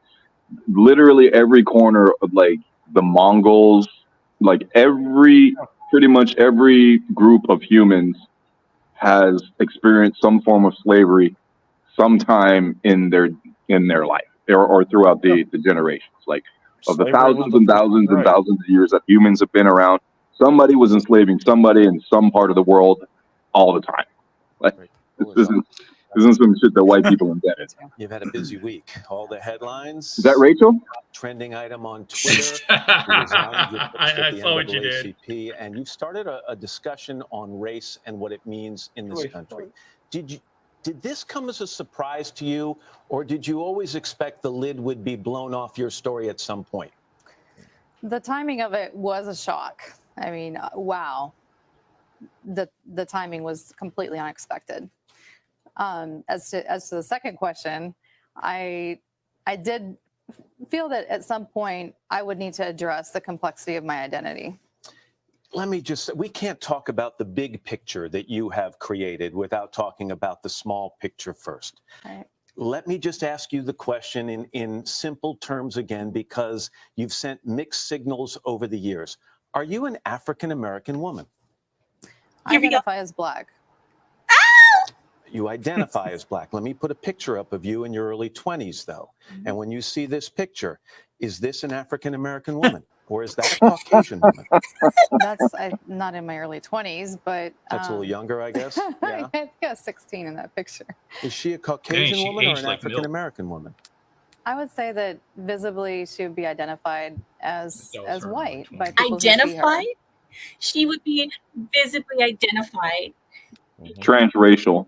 literally every corner of like the Mongols, like pretty much every group of humans has experienced some form of slavery sometime in their life or throughout the generations. Like of the Slavery was thousands the and first- thousands and right. thousands of years that humans have been around, somebody was enslaving somebody in some part of the world all the time. Like this isn't some shit that white people invented. You've had a busy week. All the headlines. Is that Rachel? Trending item on Twitter. I saw what you did. NAACP, and you've started a discussion on race and what it means in this country. Did this come as a surprise to you, or did you always expect the lid would be blown off your story at some point? The timing of it was a shock. I mean, wow. The timing was completely unexpected. As to the second question, I did feel that at some point I would need to address the complexity of my identity. Let me just say, we can't talk about the big picture that you have created without talking about the small picture first. Right. Let me just ask you the question in simple terms again, because you've sent mixed signals over the years. Are you an African-American woman? I identify as Black. You identify as Black. Let me put a picture up of you in your early 20s, though. And when you see this picture, is this an African-American woman? Or is that a Caucasian woman? I'm not in my early 20s, but... That's a little younger, I guess. Yeah. I got 16 in that picture. Is she a Caucasian she woman or aged an like African-American woman? I would say that visibly she would be identified as That was her white early by 20s. people who see her. Identified? She would be visibly identified. Transracial.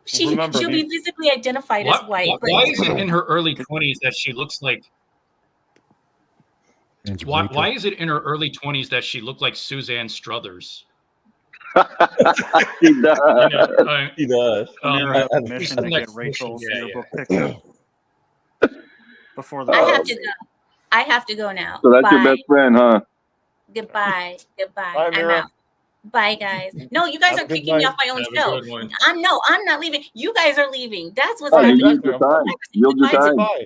She'll be visibly identified as white. Why is it in her early 20s that she looks like? Why is it in her early 20s that she looked like Suzanne Struthers? He does. He does. Amira got permission to get Rachel's yearbook picture before the. I have to go now. So that's Bye. your best friend, huh? Goodbye. Bye, I'm Amira. out. Bye, guys. No, you guys Have a are good kicking me night. off my own Have a show. good one. I'm not leaving. You guys are leaving. That's what's Oh, you happening. used your time. You'll just time. Bye.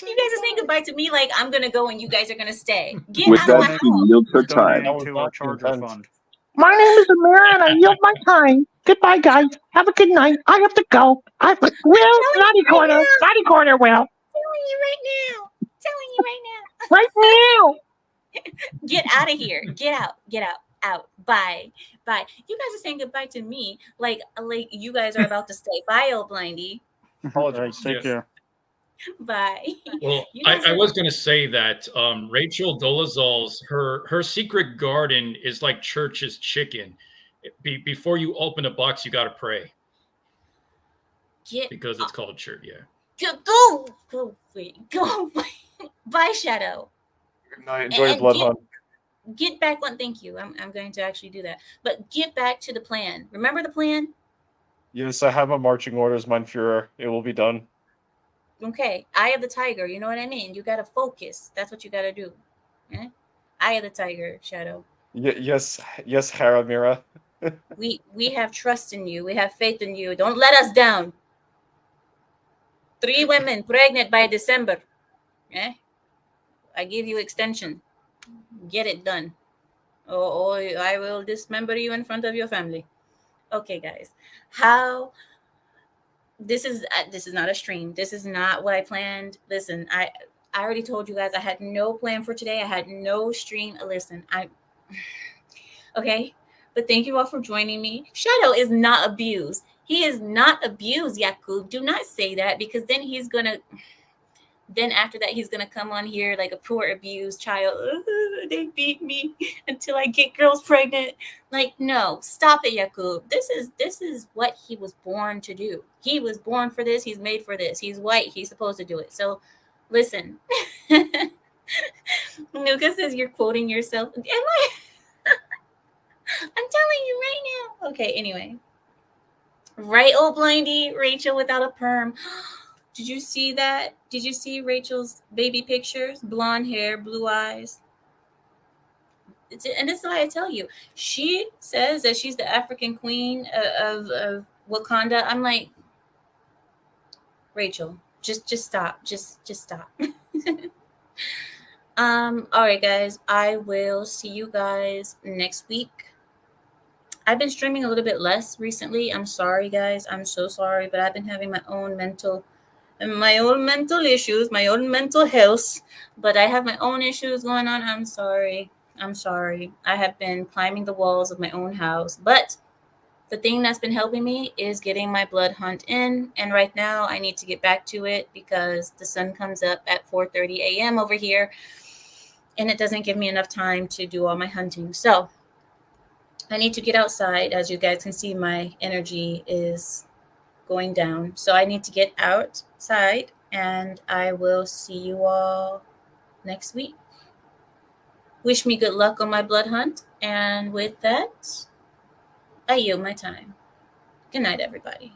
You guys are saying goodbye to me like I'm gonna go and you guys are gonna stay. Get With out of my that, you yield your time. Donating to our Charger fund. My name is Amira, and I yield my time. Goodbye, guys. Have a good night. I have to go. Will, naughty corner, Will. telling you right now. Right now. Get out of here. Get out. Bye. You guys are saying goodbye to me like you guys are about to stay. Bye, old blindy. All right, take care. Bye. Well, You guys I are- was going to say that Rachel Dolezal's her secret garden is like church's chicken. Before you open a box, you got to pray because it's called church. Yeah. Go away. Bye, Shadow. Good night. Enjoy your And blood hunt. get back on. Thank you. I'm going to actually do that. But get back to the plan. Remember the plan? Yes, I have my marching orders, mein Führer. It will be done. Okay. Eye of the tiger. You know what I mean? You got to focus. That's what you got to do. Okay? Eye of the tiger, Shadow. Yes, Hera Mira. We have trust in you. We have faith in you. Don't let us down. 3 women pregnant by December. Eh? I give you extension. Get it done. Or I will dismember you in front of your family. Okay, guys. How this is not a stream. This is not what I planned. Listen, I already told you guys I had no plan for today. I had no stream. Listen, okay. But thank you all for joining me. Shadow is not abused. He is not abused, Yakub. Do not say that because then after that he's gonna come on here like a poor abused child. They beat me until I get girls pregnant. Like, no, stop it, Yakub. This is what he was born to do. He was born for this. He's made for this. He's white. He's supposed to do it. So listen. Nuka says you're quoting yourself. Am I? I'm telling you right now. Okay, anyway. Right, old blindy, Rachel without a perm. Did you see that? Did you see Rachel's baby pictures? Blonde hair, blue eyes. And this is why I tell you. She says that she's the African queen of Wakanda. I'm like, Rachel, just stop. Just stop. All right, guys. I will see you guys next week. I've been streaming a little bit less recently. I'm sorry, guys. I'm so sorry, but I've been having my own mental issues, my own mental health. But I have my own issues going on. I'm sorry. I have been climbing the walls of my own house. But the thing that's been helping me is getting my blood hunt in. And right now I need to get back to it because the sun comes up at 4:30 a.m. over here. And it doesn't give me enough time to do all my hunting. So I need to get outside. As you guys can see, my energy is going down. So I need to get outside, and I will see you all next week. Wish me good luck on my blood hunt. And with that, I yield my time. Good night, everybody.